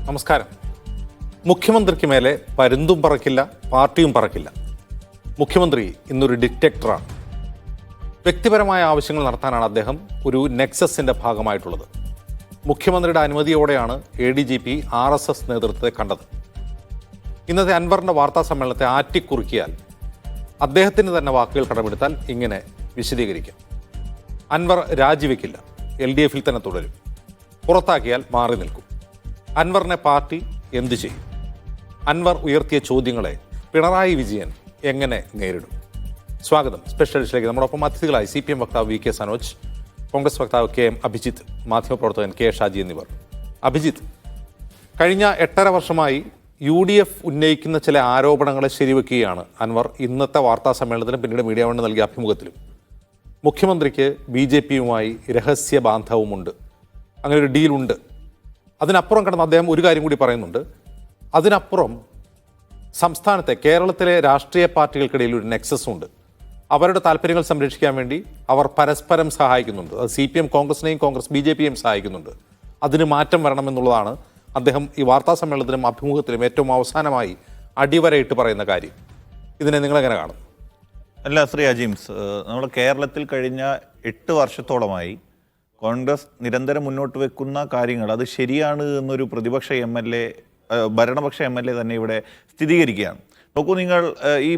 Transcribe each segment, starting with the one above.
നമസ്കാരം. മുഖ്യമന്ത്രിക്ക് മേലെ പരുന്തും പറക്കില്ല, പാർട്ടിയും പറക്കില്ല. മുഖ്യമന്ത്രി ഇന്നൊരു ഡിക്റ്റേറ്ററാണ്. വ്യക്തിപരമായ ആവശ്യങ്ങൾ നടത്താനാണ് അദ്ദേഹം ഒരു നെക്സസിന്റെ ഭാഗമായിട്ടുള്ളത്. മുഖ്യമന്ത്രിയുടെ അനുമതിയോടെയാണ് ADGP RSS നേതൃത്വത്തെ കണ്ടത്. ഇന്നത്തെ അൻവറിന്റെ വാർത്താ സമ്മേളനത്തെ ആറ്റിക്കുറുക്കിയാൽ, അദ്ദേഹത്തിന് തന്നെ വാക്കുകൾ കടമെടുത്താൽ ഇങ്ങനെ വിശദീകരിക്കാം. അൻവർ രാജിവെക്കില്ല, LDF-ൽ തന്നെ തുടരും. പുറത്താക്കിയാൽ മാറി നിൽക്കും. അൻവറിനെ പാർട്ടി എന്തു ചെയ്യും? അൻവർ ഉയർത്തിയ ചോദ്യങ്ങളെ പിണറായി വിജയൻ എങ്ങനെ നേരിടും? സ്വാഗതം. സ്പെഷ്യൽ ഡിഷിലേക്ക് നമ്മോടൊപ്പം അതിഥികളായി CPM വക്താവ് VK സനോജ്, കോൺഗ്രസ് വക്താവ് KM അഭിജിത്ത്, മാധ്യമപ്രവർത്തകൻ K ഷാജി എന്നിവർ. അഭിജിത്ത്, കഴിഞ്ഞ 8.5 വർഷമായി UDF ഉന്നയിക്കുന്ന ചില ആരോപണങ്ങളെ ശരിവെക്കുകയാണ് അൻവർ ഇന്നത്തെ വാർത്താ സമ്മേളനത്തിലും പിന്നീട് മീഡിയ വണ്ണിന് നൽകിയ അഭിമുഖത്തിലും. മുഖ്യമന്ത്രിക്ക് BJP-യുമായി രഹസ്യ ബാന്ധവുമുണ്ട്, അങ്ങനെ ഒരു ഡീലുണ്ട്. അതിനപ്പുറം കടന്ന് അദ്ദേഹം ഒരു കാര്യം കൂടി പറയുന്നുണ്ട്. അതിനപ്പുറം സംസ്ഥാനത്തെ, കേരളത്തിലെ രാഷ്ട്രീയ പാർട്ടികൾക്കിടയിൽ ഒരു നെക്സസ് ഉണ്ട്. അവരുടെ താല്പര്യങ്ങൾ സംരക്ഷിക്കാൻ വേണ്ടി അവർ പരസ്പരം സഹായിക്കുന്നുണ്ട്. അത് CPM കോൺഗ്രസിനെയും കോൺഗ്രസ് BJP-യെയും സഹായിക്കുന്നുണ്ട്. അതിന് മാറ്റം വരണമെന്നുള്ളതാണ് അദ്ദേഹം ഈ വാർത്താ സമ്മേളനത്തിലും അഭിമുഖത്തിലും ഏറ്റവും അവസാനമായി അടിവരയിട്ട് പറയുന്ന കാര്യം. ഇതിനെ നിങ്ങളെങ്ങനെ കാണുന്നു? അല്ല ശ്രീ അജീംസ്, നമ്മുടെ കേരളത്തിൽ കഴിഞ്ഞ 8 വർഷത്തോളമായി കോൺഗ്രസ് നിരന്തരം മുന്നോട്ട് വെക്കുന്ന കാര്യങ്ങൾ അത് ശരിയാണ് എന്നൊരു പ്രതിപക്ഷ MLA, ഭരണപക്ഷ MLA തന്നെ ഇവിടെ സ്ഥിരീകരിക്കുകയാണ്. നോക്കൂ, നിങ്ങൾ ഈ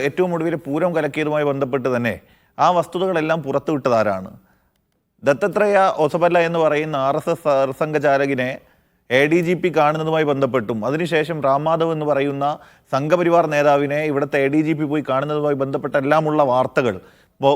ഏറ്റവും ഒടുവിൽ പൂരം കലക്കിയതുമായി ബന്ധപ്പെട്ട് തന്നെ ആ വസ്തുതകളെല്ലാം പുറത്തുവിട്ടതാരാണ്? ദത്തത്രേയ ഒസബല്ല എന്ന് പറയുന്ന RSS സർസംഘചാലകിനെ ADGP കാണുന്നതുമായി ബന്ധപ്പെട്ടും അതിനുശേഷം റാം മാധവ് എന്ന് പറയുന്ന സംഘപരിവാർ നേതാവിനെ ഇവിടുത്തെ ADGP പോയി കാണുന്നതുമായി ബന്ധപ്പെട്ടെല്ലാമുള്ള വാർത്തകൾ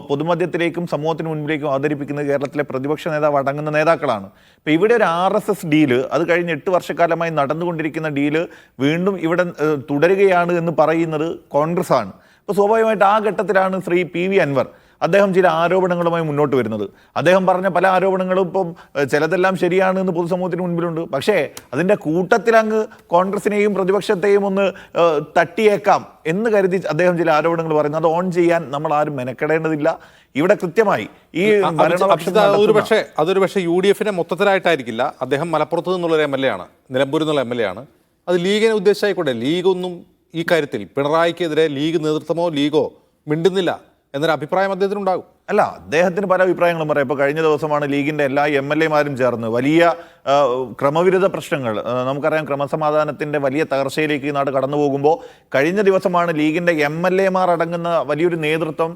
പൊതുമധ്യത്തിലേക്കും സമൂഹത്തിന് മുൻപിലേക്കും അവതരിപ്പിക്കുന്നത് കേരളത്തിലെ പ്രതിപക്ഷ നേതാവ് അടങ്ങുന്ന നേതാക്കളാണ്. ഇപ്പോൾ ഇവിടെ ഒരു RSS ഡീല്, അത് കഴിഞ്ഞ് 8 വർഷക്കാലമായി നടന്നുകൊണ്ടിരിക്കുന്ന ഡീല് വീണ്ടും ഇവിടെ തുടരുകയാണ് എന്ന് പറയുന്നത് കോൺഗ്രസ് ആണ്. അപ്പോൾ സ്വാഭാവികമായിട്ട് ആ ഘട്ടത്തിലാണ് ശ്രീ PV അൻവർ അദ്ദേഹം ചില ആരോപണങ്ങളുമായി മുന്നോട്ട് വരുന്നത്. അദ്ദേഹം പറഞ്ഞ പല ആരോപണങ്ങളും ഇപ്പം ചിലതെല്ലാം ശരിയാണ് എന്ന് പൊതുസമൂഹത്തിന് മുൻപിലുണ്ട്. പക്ഷേ അതിൻ്റെ കൂട്ടത്തിൽ അങ്ങ് കോൺഗ്രസിനെയും പ്രതിപക്ഷത്തെയും ഒന്ന് തട്ടിയേക്കാം എന്ന് കരുതി അദ്ദേഹം ചില ആരോപണങ്ങൾ പറയുന്നത്. അത് ഓൺ ചെയ്യാൻ നമ്മൾ ആരും മെനക്കെടേണ്ടതില്ല. ഇവിടെ കൃത്യമായി ഈ അതൊരു പക്ഷേ UDF-നെ മൊത്തത്തിലായിട്ടായിരിക്കില്ല. അദ്ദേഹം മലപ്പുറത്ത് നിന്നുള്ളൊരു MLA ആണ്, നിലമ്പൂരിൽ നിന്നുള്ള MLA ആണ്. അത് ലീഗിനെ ഉദ്ദേശിച്ചായിക്കോട്ടെ. ലീഗൊന്നും ഈ കാര്യത്തിൽ പിണറായിക്കെതിരെ ലീഗ് നേതൃത്വമോ ലീഗോ മിണ്ടുന്നില്ല എന്നൊരു അഭിപ്രായം അദ്ദേഹത്തിനുണ്ടാകും. അല്ല, അദ്ദേഹത്തിന് പല അഭിപ്രായങ്ങളും പറയാം. ഇപ്പോൾ കഴിഞ്ഞ ദിവസമാണ് ലീഗിൻ്റെ എല്ലാ MLA-മാരും ചേർന്ന് വലിയ ക്രമവിരുദ്ധ പ്രശ്നങ്ങൾ, നമുക്കറിയാം ക്രമസമാധാനത്തിൻ്റെ വലിയ തകർച്ചയിലേക്ക് ഈ നാട് കടന്നു പോകുമ്പോൾ കഴിഞ്ഞ ദിവസമാണ് ലീഗിൻ്റെ MLA-മാർ അടങ്ങുന്ന വലിയൊരു നേതൃത്വം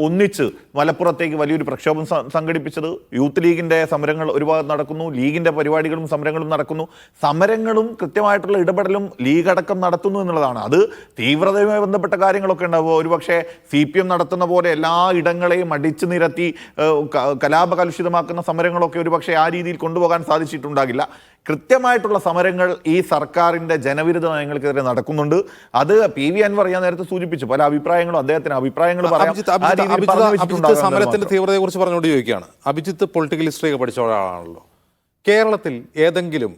ഒന്നിച്ച് മലപ്പുറത്തേക്ക് വലിയൊരു പ്രക്ഷോഭം സംഘടിപ്പിച്ചത്. യൂത്ത് ലീഗിൻ്റെ സമരങ്ങൾ ഒരു ഭാഗത്ത് നടക്കുന്നു, ലീഗിൻ്റെ പരിപാടികളും സമരങ്ങളും നടക്കുന്നു. സമരങ്ങളും കൃത്യമായിട്ടുള്ള ഇടപെടലും ലീഗ് അടക്കം നടത്തുന്നു എന്നുള്ളതാണ്. അത് തീവ്രതയുമായി ബന്ധപ്പെട്ട കാര്യങ്ങളൊക്കെ ഉണ്ടാവുക. ഒരുപക്ഷെ CPM നടത്തുന്ന പോലെ എല്ലാ ഇടങ്ങളെയും അടിച്ചു നിരത്തി കലാപകലുഷിതമാക്കുന്ന സമരങ്ങളൊക്കെ ഒരുപക്ഷെ ആ രീതിയിൽ കൊണ്ടുപോകാൻ സാധിച്ചിട്ടുണ്ടാകില്ല. കൃത്യമായിട്ടുള്ള സമരങ്ങൾ ഈ സർക്കാരിൻ്റെ ജനവിരുദ്ധ നയങ്ങൾക്കെതിരെ നടക്കുന്നുണ്ട്. അത് PV അൻവർ ഞാൻ നേരത്തെ സൂചിപ്പിച്ചു, പല അഭിപ്രായങ്ങളും അദ്ദേഹത്തിന് അഭിപ്രായങ്ങൾ പറയാം. സമരത്തിന്റെ തീവ്രതയെ കുറിച്ച് പറഞ്ഞുകൊണ്ട് ചോദിക്കുകയാണ്. അഭിജിത്ത് പൊളിറ്റിക്കൽ ഹിസ്റ്ററി പഠിച്ച ഒരാളാണല്ലോ. കേരളത്തിൽ ഏതെങ്കിലും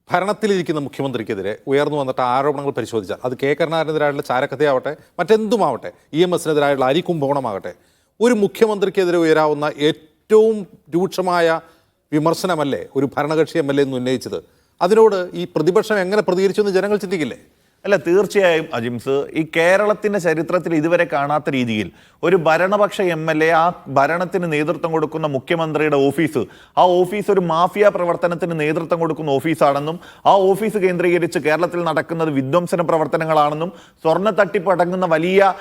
ഭരണത്തിലിരിക്കുന്ന മുഖ്യമന്ത്രിക്കെതിരെ ഉയർന്നു വന്നിട്ട് ആരോപണങ്ങൾ പരിശോധിച്ചാൽ, അത് K കരുണാകരനെതിരായിട്ടുള്ള ചാരക്കഥയാവട്ടെ, മറ്റെന്തുമാവട്ടെ, EMS-നെതിരായിട്ടുള്ള അരിക്കുംഭോണമാകട്ടെ, ഒരു മുഖ്യമന്ത്രിക്കെതിരെ ഉയരാവുന്ന ഏറ്റവും രൂക്ഷമായ വിമർശനമല്ലേ ഒരു ഭരണകക്ഷി MLA എന്ന് ഉന്നയിച്ചത്? അതിനോട് ഈ പ്രതിപക്ഷം എങ്ങനെ പ്രതികരിച്ചു എന്ന് ജനങ്ങൾ ചിന്തിക്കില്ലേ? അല്ല, തീർച്ചയായും അജിംസ്, ഈ കേരളത്തിൻ്റെ ചരിത്രത്തിൽ ഇതുവരെ കാണാത്ത രീതിയിൽ ഒരു ഭരണപക്ഷ MLA ആ ഭരണത്തിന് നേതൃത്വം കൊടുക്കുന്ന മുഖ്യമന്ത്രിയുടെ ഓഫീസ്, ആ ഓഫീസ് ഒരു മാഫിയ പ്രവർത്തനത്തിന് നേതൃത്വം കൊടുക്കുന്ന ഓഫീസാണെന്നും ആ ഓഫീസ് കേന്ദ്രീകരിച്ച് കേരളത്തിൽ നടക്കുന്നത് വിധ്വംസന പ്രവർത്തനങ്ങളാണെന്നും സ്വർണ്ണ തട്ടിപ്പ് അടങ്ങുന്ന വലിയ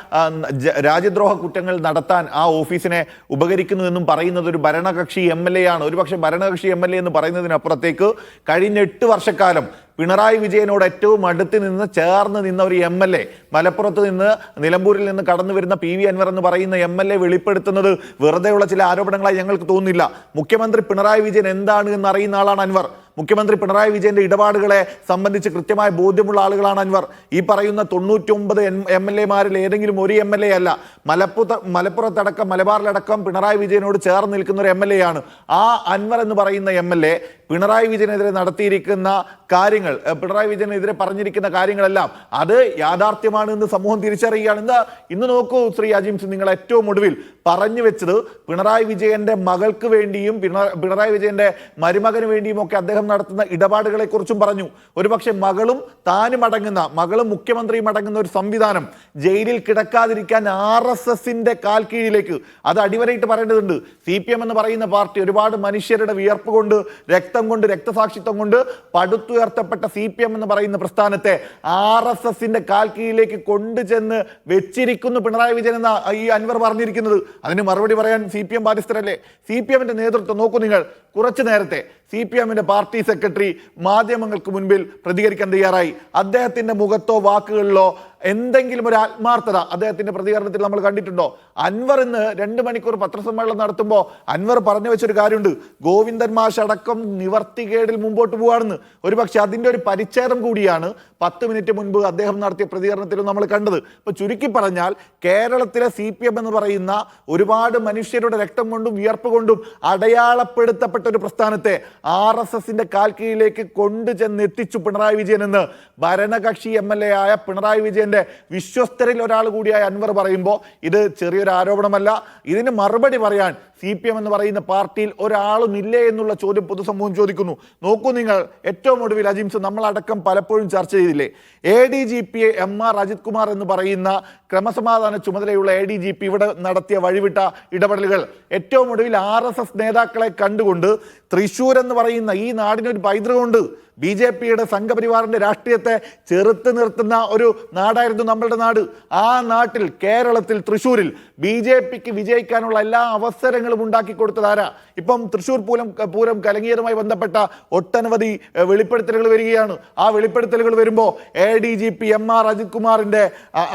രാജ്യദ്രോഹ കുറ്റങ്ങൾ നടത്താൻ ആ ഓഫീസിനെ ഉപകരിക്കുന്നുവെന്നും പറയുന്നത് ഒരു ഭരണകക്ഷി MLA ആണ്. ഒരുപക്ഷെ ഭരണകക്ഷി MLA എന്ന് പറയുന്നതിനപ്പുറത്തേക്ക് കഴിഞ്ഞ 8 വർഷക്കാലം പിണറായി വിജയനോട് ഏറ്റവും അടുത്ത് നിന്ന് ചേർന്ന് നിന്ന ഒരു MLA, മലപ്പുറത്ത് നിന്ന് നിലമ്പൂരിൽ നിന്ന് കടന്നു വരുന്ന PV അൻവർ എന്ന് പറയുന്ന MLA വെളിപ്പെടുത്തുന്നത് വെറുതെയുള്ള ചില ആരോപണങ്ങളായി ഞങ്ങൾക്ക് തോന്നുന്നില്ല. മുഖ്യമന്ത്രി പിണറായി വിജയൻ എന്താണ് എന്ന് അറിയുന്ന ആളാണ് അൻവർ. മുഖ്യമന്ത്രി പിണറായി വിജയന്റെ ഇടപാടുകളെ സംബന്ധിച്ച് കൃത്യമായ ബോധ്യമുള്ള ആളുകളാണ് അൻവർ. ഈ പറയുന്ന 99 MLA-മാരിൽ ഏതെങ്കിലും ഒരു MLA അല്ല. മലപ്പുറത്തടക്കം മലബാറിലടക്കം പിണറായി വിജയനോട് ചേർന്ന് നിൽക്കുന്ന ഒരു MLA ആണ്. ആ അൻവർ എന്ന് പറയുന്ന MLA പിണറായി വിജയനെതിരെ നടത്തിയിരിക്കുന്ന കാര്യങ്ങൾ, പിണറായി വിജയനെതിരെ പറഞ്ഞിരിക്കുന്ന കാര്യങ്ങളെല്ലാം അത് യാഥാർത്ഥ്യമാണ് എന്ന് സമൂഹം തിരിച്ചറിയുകയാണ്. ഇന്ന് നോക്കൂ ശ്രീ അജിംസ്, നിങ്ങൾ ഏറ്റവും ഒടുവിൽ പറഞ്ഞു വെച്ചത് പിണറായി വിജയന്റെ മകൾക്ക് വേണ്ടിയും പിണറായി വിജയന്റെ മരുമകന് വേണ്ടിയും ഒക്കെ അദ്ദേഹം നടത്തുന്ന ഇടപാടുകളെ കുറിച്ചും പറഞ്ഞു. ഒരുപക്ഷെ മകളും താനും അടങ്ങുന്ന മകളും മുഖ്യമന്ത്രിയും അടങ്ങുന്ന ഒരു സംവിധാനം ജയിലിൽ കിടക്കാതിരിക്കാൻ RSSന്റെ കാൽ കീഴിലേക്ക്, അത് അടിവരയിട്ട് പറയേണ്ടതുണ്ട്. CPM എന്ന് പറയുന്ന പാർട്ടി ഒരുപാട് മനുഷ്യരുടെ വിയർപ്പ് കൊണ്ട്, രക്തം കൊണ്ട്, രക്തസാക്ഷിത്വം കൊണ്ട് പടുത്തുയർത്തപ്പെട്ട CPM എന്ന് പറയുന്ന പ്രസ്ഥാനത്തെ RSSന്റെ കാൽ കീഴിലേക്ക് കൊണ്ടുചെന്ന് വെച്ചിരിക്കുന്നു പിണറായി വിജയൻ എന്ന ഈ അൻവർ പറഞ്ഞിരിക്കുന്നത്. അതിന് മറുപടി പറയാൻ CPM ബാധ്യസ്ഥരല്ലേ? CPMന്റെ നേതൃത്വം നോക്കൂ നിങ്ങൾ. കുറച്ചു നേരത്തെ CPMന്റെ പാർട്ടി സെക്രട്ടറി മാധ്യമങ്ങൾക്ക് മുൻപിൽ പ്രതികരിക്കാൻ തയ്യാറായി. അദ്ദേഹത്തിന്റെ മുഖത്തോ വാക്കുകളിലോ എന്തെങ്കിലും ഒരു ആത്മാർത്ഥത അദ്ദേഹത്തിന്റെ പ്രതികരണത്തിൽ നമ്മൾ കണ്ടിട്ടുണ്ടോ? അൻവർ ഇന്ന് 2 മണിക്കൂർ പത്രസമ്മേളനം നടത്തുമ്പോൾ അൻവർ പറഞ്ഞു വെച്ചൊരു കാര്യമുണ്ട്. ഗോവിന്ദൻ മാഷ് അടക്കം നിവർത്തികേടിൽ മുമ്പോട്ട് പോവാണെന്ന്. ഒരുപക്ഷെ അതിന്റെ ഒരു പരിച്ഛേദം കൂടിയാണ് 10 മിനിറ്റ് മുൻപ് അദ്ദേഹം നടത്തിയ പ്രതികരണത്തിലും നമ്മൾ കണ്ടത്. ഇപ്പൊ ചുരുക്കി പറഞ്ഞാൽ കേരളത്തിലെ CPM എന്ന് പറയുന്ന ഒരുപാട് മനുഷ്യരുടെ രക്തം കൊണ്ടും വിയർപ്പ് കൊണ്ടും അടയാളപ്പെടുത്തപ്പെട്ട ഒരു പ്രസ്ഥാനത്തെ RSSന്റെ കാൽ കീഴിലേക്ക് കൊണ്ടുചെന്നെത്തിച്ചു പിണറായി വിജയൻ എന്ന് ഭരണകക്ഷി MLA ആയ പിണറായി വിജയന്റെ വിശ്വസ്തരിൽ ഒരാൾ കൂടിയായ അൻവർ പറയുമ്പോൾ ഇത് ചെറിയൊരു ആരോപണമല്ല. ഇതിന് മറുപടി പറയാൻ CPM എന്ന് പറയുന്ന പാർട്ടിയിൽ ഒരാളും ഇല്ലേ എന്നുള്ള ചോദ്യം പൊതുസമൂഹം ചോദിക്കുന്നു. നോക്കൂ നിങ്ങൾ, ഏറ്റവും ഒടുവിൽ അജിംസ് നമ്മളടക്കം പലപ്പോഴും ചർച്ച ചെയ്തില്ലേ, ADGP MR അജിത് കുമാർ എന്ന് പറയുന്ന ക്രമസമാധാന ചുമതലയുള്ള ADGP ഇവിടെ നടത്തിയ വഴിവിട്ട ഇടപെടലുകൾ. ഏറ്റവും ഒടുവിൽ RSS നേതാക്കളെ കണ്ടുകൊണ്ട് തൃശ്ശൂർ എന്ന് പറയുന്ന ഈ നാടിനൊരു പൈതൃകമുണ്ട്. BJPയുടെ സംഘപരിവാറിന്റെ രാഷ്ട്രീയത്തെ ചെറുത്ത് നിർത്തുന്ന ഒരു നാടായിരുന്നു നമ്മളുടെ നാട്. ആ നാട്ടിൽ, കേരളത്തിൽ, തൃശ്ശൂരിൽ BJPക്ക് വിജയിക്കാനുള്ള എല്ലാ അവസരങ്ങളും ഉണ്ടാക്കി കൊടുത്തതാരാ? ഇപ്പം തൃശ്ശൂർ പൂരം കലങ്ങിയതുമായി ബന്ധപ്പെട്ട ഒട്ടനവധി വെളിപ്പെടുത്തലുകൾ വരികയാണ്. ആ വെളിപ്പെടുത്തലുകൾ വരുമ്പോൾ ADGP MR അജിത് കുമാറിന്റെ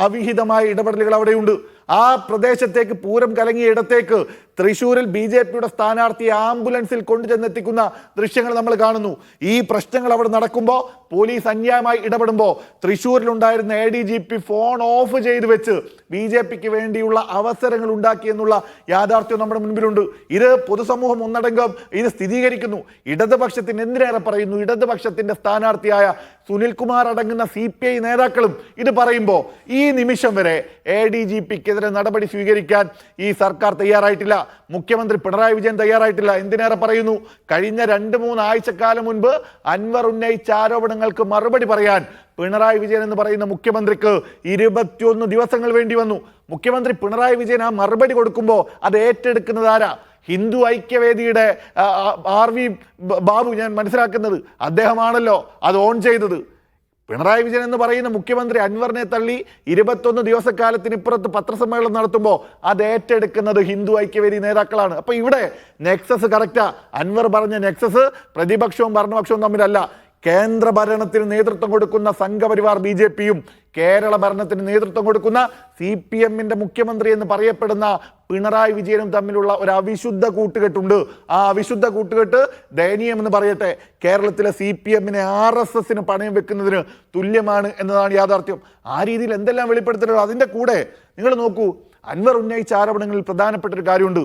അവിഹിതമായ ഇടപെടലുകൾ അവിടെയുണ്ട്. ആ പ്രദേശത്തേക്ക്, പൂരം കലങ്ങിയ ഇടത്തേക്ക് തൃശ്ശൂരിൽ BJPയുടെ സ്ഥാനാർത്ഥിയെ ആംബുലൻസിൽ കൊണ്ടുചെന്നെത്തിക്കുന്ന ദൃശ്യങ്ങൾ നമ്മൾ കാണുന്നു. ഈ പ്രശ്നങ്ങൾ അവിടെ നടക്കുമ്പോൾ, പോലീസ് അന്യായമായി ഇടപെടുമ്പോൾ തൃശ്ശൂരിലുണ്ടായിരുന്ന ADGP ഫോൺ ഓഫ് ചെയ്ത് വെച്ച് BJPക്ക് വേണ്ടിയുള്ള അവസരങ്ങൾ ഉണ്ടാക്കി എന്നുള്ള യാഥാർത്ഥ്യം നമ്മുടെ മുൻപിലുണ്ട്. ഇത് പൊതുസമൂഹം ഒന്നടങ്കം ഇത് സ്ഥിരീകരിക്കുന്നു. ഇടതുപക്ഷത്തിന് എന്തിനേറെ പറയുന്നു, ഇടതുപക്ഷത്തിന്റെ സ്ഥാനാർത്ഥിയായ സുനിൽകുമാർ അടങ്ങുന്ന CPI നേതാക്കളും ഇത് പറയുമ്പോൾ ഈ നിമിഷം വരെ ADGPക്കെതിരെ നടപടി സ്വീകരിക്കാൻ ഈ സർക്കാർ തയ്യാറായിട്ടില്ല. മുഖ്യമന്ത്രി പിണറായി വിജയൻ തയ്യാറായിട്ടില്ല. എന്തിനേറെ പറയുന്നു, കഴിഞ്ഞ 2-3 ആഴ്ചക്കാലം മുൻപ് അൻവർ ഉന്നയിച്ച ആരോപണങ്ങൾക്ക് മറുപടി പറയാൻ പിണറായി വിജയൻ എന്ന് പറയുന്ന മുഖ്യമന്ത്രിക്ക് 21 ദിവസങ്ങൾ വേണ്ടി വന്നു. മുഖ്യമന്ത്രി പിണറായി വിജയൻ ആ മറുപടി കൊടുക്കുമ്പോൾ അത് ഏറ്റെടുക്കുന്നത് ആരാ? ഹിന്ദു ഐക്യവേദിയുടെ RV ബാബു, ഞാൻ മനസ്സിലാക്കുന്നത് അദ്ദേഹമാണല്ലോ അത് ഓൺ ചെയ്തത്. പിണറായി വിജയൻ എന്ന് പറയുന്ന മുഖ്യമന്ത്രി അൻവറിനെ തള്ളി 21 ദിവസക്കാലത്തിനിപ്പുറത്ത് പത്രസമ്മേളനം നടത്തുമ്പോൾ അത് ഏറ്റെടുക്കുന്നത് ഹിന്ദു ഐക്യവേദി നേതാക്കളാണ്. അപ്പൊ ഇവിടെ നെക്സസ് കറക്റ്റാ. അൻവർ പറഞ്ഞ നെക്സസ് പ്രതിപക്ഷവും ഭരണപക്ഷവും തമ്മിലല്ല. കേന്ദ്ര ഭരണത്തിന് നേതൃത്വം കൊടുക്കുന്ന സംഘപരിവാർ BJPയും കേരള ഭരണത്തിന് നേതൃത്വം കൊടുക്കുന്ന CPMന്റെ മുഖ്യമന്ത്രി എന്ന് പറയപ്പെടുന്ന പിണറായി വിജയനും തമ്മിലുള്ള ഒരു അവിശുദ്ധ കൂട്ടുകെട്ടുണ്ട്. ആ അവിശുദ്ധ കൂട്ടുകെട്ട് ദയനീയമെന്ന് പറയട്ടെ, കേരളത്തിലെ CPMനെ RSSന് പണയം വെക്കുന്നതിന് തുല്യമാണ് എന്നതാണ് യാഥാർത്ഥ്യം. ആ രീതിയിൽ എന്തെല്ലാം വെളിപ്പെടുത്തലുകൾ. അതിൻ്റെ കൂടെ നിങ്ങൾ നോക്കൂ, അൻവർ ഉന്നയിച്ച ആരോപണങ്ങളിൽ പ്രധാനപ്പെട്ട ഒരു കാര്യമുണ്ട്.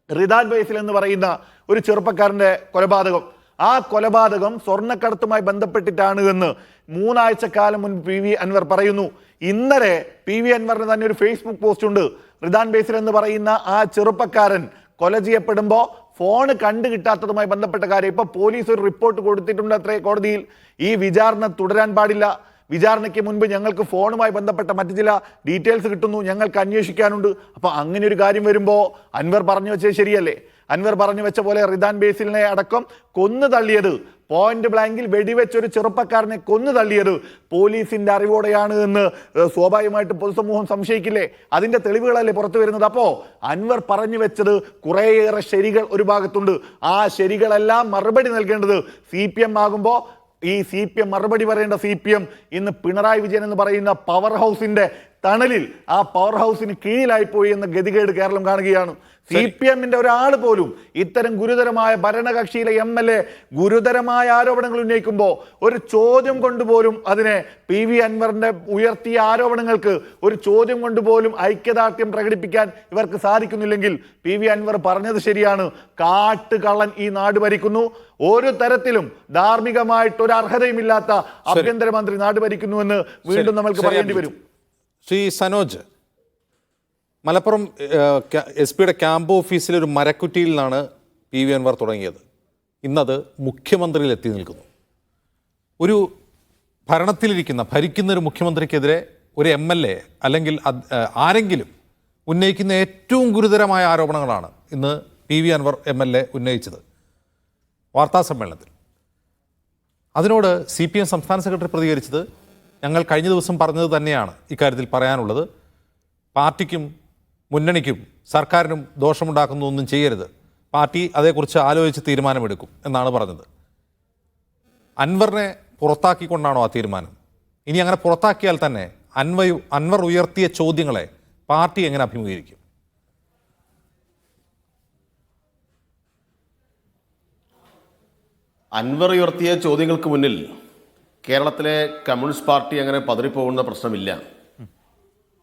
റിദാൻ ബേസിൽ എന്ന് പറയുന്ന ഒരു ചെറുപ്പക്കാരൻ്റെ കൊലപാതകം. ആ കൊലപാതകം സ്വർണ്ണക്കടത്തുമായി ബന്ധപ്പെട്ടിട്ടാണ് എന്ന് 3 ആഴ്ചക്കാലം മുൻപ് PV അൻവർ പറയുന്നു. ഇന്നലെ PV അൻവറിന് തന്നെ ഒരു ഫേസ്ബുക്ക് പോസ്റ്റ് ഉണ്ട്. റിദാൻ ബേസിൽ എന്ന് പറയുന്ന ആ ചെറുപ്പക്കാരൻ കൊല ചെയ്യപ്പെടുമ്പോൾ ഫോൺ കണ്ടു കിട്ടാത്തതുമായി ബന്ധപ്പെട്ട കാര്യം ഇപ്പൊ പോലീസ് ഒരു റിപ്പോർട്ട് കൊടുത്തിട്ടുണ്ട് അത്രേ കോടതിയിൽ. ഈ വിചാരണ തുടരാൻ പാടില്ല. വിചാരണയ്ക്ക് മുൻപ് ഞങ്ങൾക്ക് ഫോണുമായി ബന്ധപ്പെട്ട മറ്റു ചില ഡീറ്റെയിൽസ് കിട്ടുന്നു, ഞങ്ങൾക്ക് അന്വേഷിക്കാനുണ്ട്. അപ്പൊ അങ്ങനെ ഒരു കാര്യം വരുമ്പോൾ അൻവർ പറഞ്ഞു വെച്ചത് ശരിയല്ലേ? അൻവർ പറഞ്ഞു വെച്ച പോലെ റിദാൻ ബേസിലിനെ അടക്കം കൊന്നു തള്ളിയത്, പോയിന്റ് ബ്ലാങ്കിൽ വെടിവെച്ചൊരു ചെറുപ്പക്കാരനെ കൊന്നു തള്ളിയത് പോലീസിന്റെ അറിവോടെയാണ് എന്ന് സ്വാഭാവികമായിട്ട് പൊതുസമൂഹം സംശയിക്കില്ലേ? അതിന്റെ തെളിവുകളല്ലേ പുറത്തു വരുന്നത്? അപ്പോ അൻവർ പറഞ്ഞു വെച്ചത് കുറേയേറെ ശരികൾ ഒരു ഭാഗത്തുണ്ട്. ആ ശരികളെല്ലാം മറുപടി നൽകേണ്ടത് CPM ആകുമ്പോൾ ഈ CPM മറുപടി പറയേണ്ട CPM ഇന്ന് പിണറായി വിജയൻ എന്ന് പറയുന്ന പവർ ഹൗസിന്റെ തണലിൽ, ആ പവർ ഹൗസിന് കീഴിലായിപ്പോയി എന്ന ഗതികേട് കേരളം കാണുകയാണ്. CPMന്റെ ഒരാൾ പോലും ഇത്തരം ഗുരുതരമായ ഭരണകക്ഷിയിലെ MLA ഗുരുതരമായ ആരോപണങ്ങൾ ഉന്നയിക്കുമ്പോൾ ഒരു ചോദ്യം കൊണ്ടുപോലും അതിനെ PV അൻവറിന്റെ ഉയർത്തിയ ആരോപണങ്ങൾക്ക് ഒരു ചോദ്യം കൊണ്ടുപോലും ഐക്യദാർഢ്യം പ്രകടിപ്പിക്കാൻ ഇവർക്ക് സാധിക്കുന്നില്ലെങ്കിൽ PV അൻവർ പറഞ്ഞത് ശരിയാണ്. കാട്ടുകള്ളൻ ഈ നാട് ഭരിക്കുന്നു. ഒരു തരത്തിലും ധാർമ്മികമായിട്ട് ഒരു അർഹതയുമില്ലാത്ത ആഭ്യന്തരമന്ത്രി നാട് ഭരിക്കുന്നുവെന്ന് വീണ്ടും നമ്മൾക്ക് പറയേണ്ടി വരും. ശ്രീ സനോജ്, മലപ്പുറം എസ് പിയുടെ ക്യാമ്പ് ഓഫീസിലെ ഒരു മരക്കുറ്റിയിൽ നിന്നാണ് പി വി അൻവർ തുടങ്ങിയത്. ഇന്നത് മുഖ്യമന്ത്രിയിൽ എത്തി നിൽക്കുന്നു. ഒരു ഭരിക്കുന്ന ഒരു മുഖ്യമന്ത്രിക്കെതിരെ ഒരു MLA അല്ലെങ്കിൽ ആരെങ്കിലും ഉന്നയിക്കുന്ന ഏറ്റവും ഗുരുതരമായ ആരോപണങ്ങളാണ് ഇന്ന് പി വി അൻവർ MLA ഉന്നയിച്ചത് വാർത്താ സമ്മേളനത്തിൽ. അതിനോട് CPM സംസ്ഥാന സെക്രട്ടറി പ്രതികരിച്ചത് ഞങ്ങൾ കഴിഞ്ഞ ദിവസം പറഞ്ഞത് തന്നെയാണ് ഇക്കാര്യത്തിൽ പറയാനുള്ളത്. പാർട്ടിക്കും മുന്നണിക്കും സർക്കാരിനും ദോഷമുണ്ടാക്കുന്നതൊന്നും ചെയ്യരുത്, പാർട്ടി അതേക്കുറിച്ച് ആലോചിച്ച് തീരുമാനമെടുക്കും എന്നാണ് പറഞ്ഞത്. അൻവറിനെ പുറത്താക്കിക്കൊണ്ടാണോ ആ തീരുമാനം? ഇനി അങ്ങനെ പുറത്താക്കിയാൽ തന്നെ അൻവർ ഉയർത്തിയ ചോദ്യങ്ങളെ പാർട്ടി എങ്ങനെ അഭിമുഖീകരിക്കും? അൻവർ ഉയർത്തിയ ചോദ്യങ്ങൾക്ക് മുന്നിൽ കേരളത്തിലെ കമ്മ്യൂണിസ്റ്റ് പാർട്ടി അങ്ങനെ പതറിപ്പോകുന്ന പ്രശ്നമില്ല.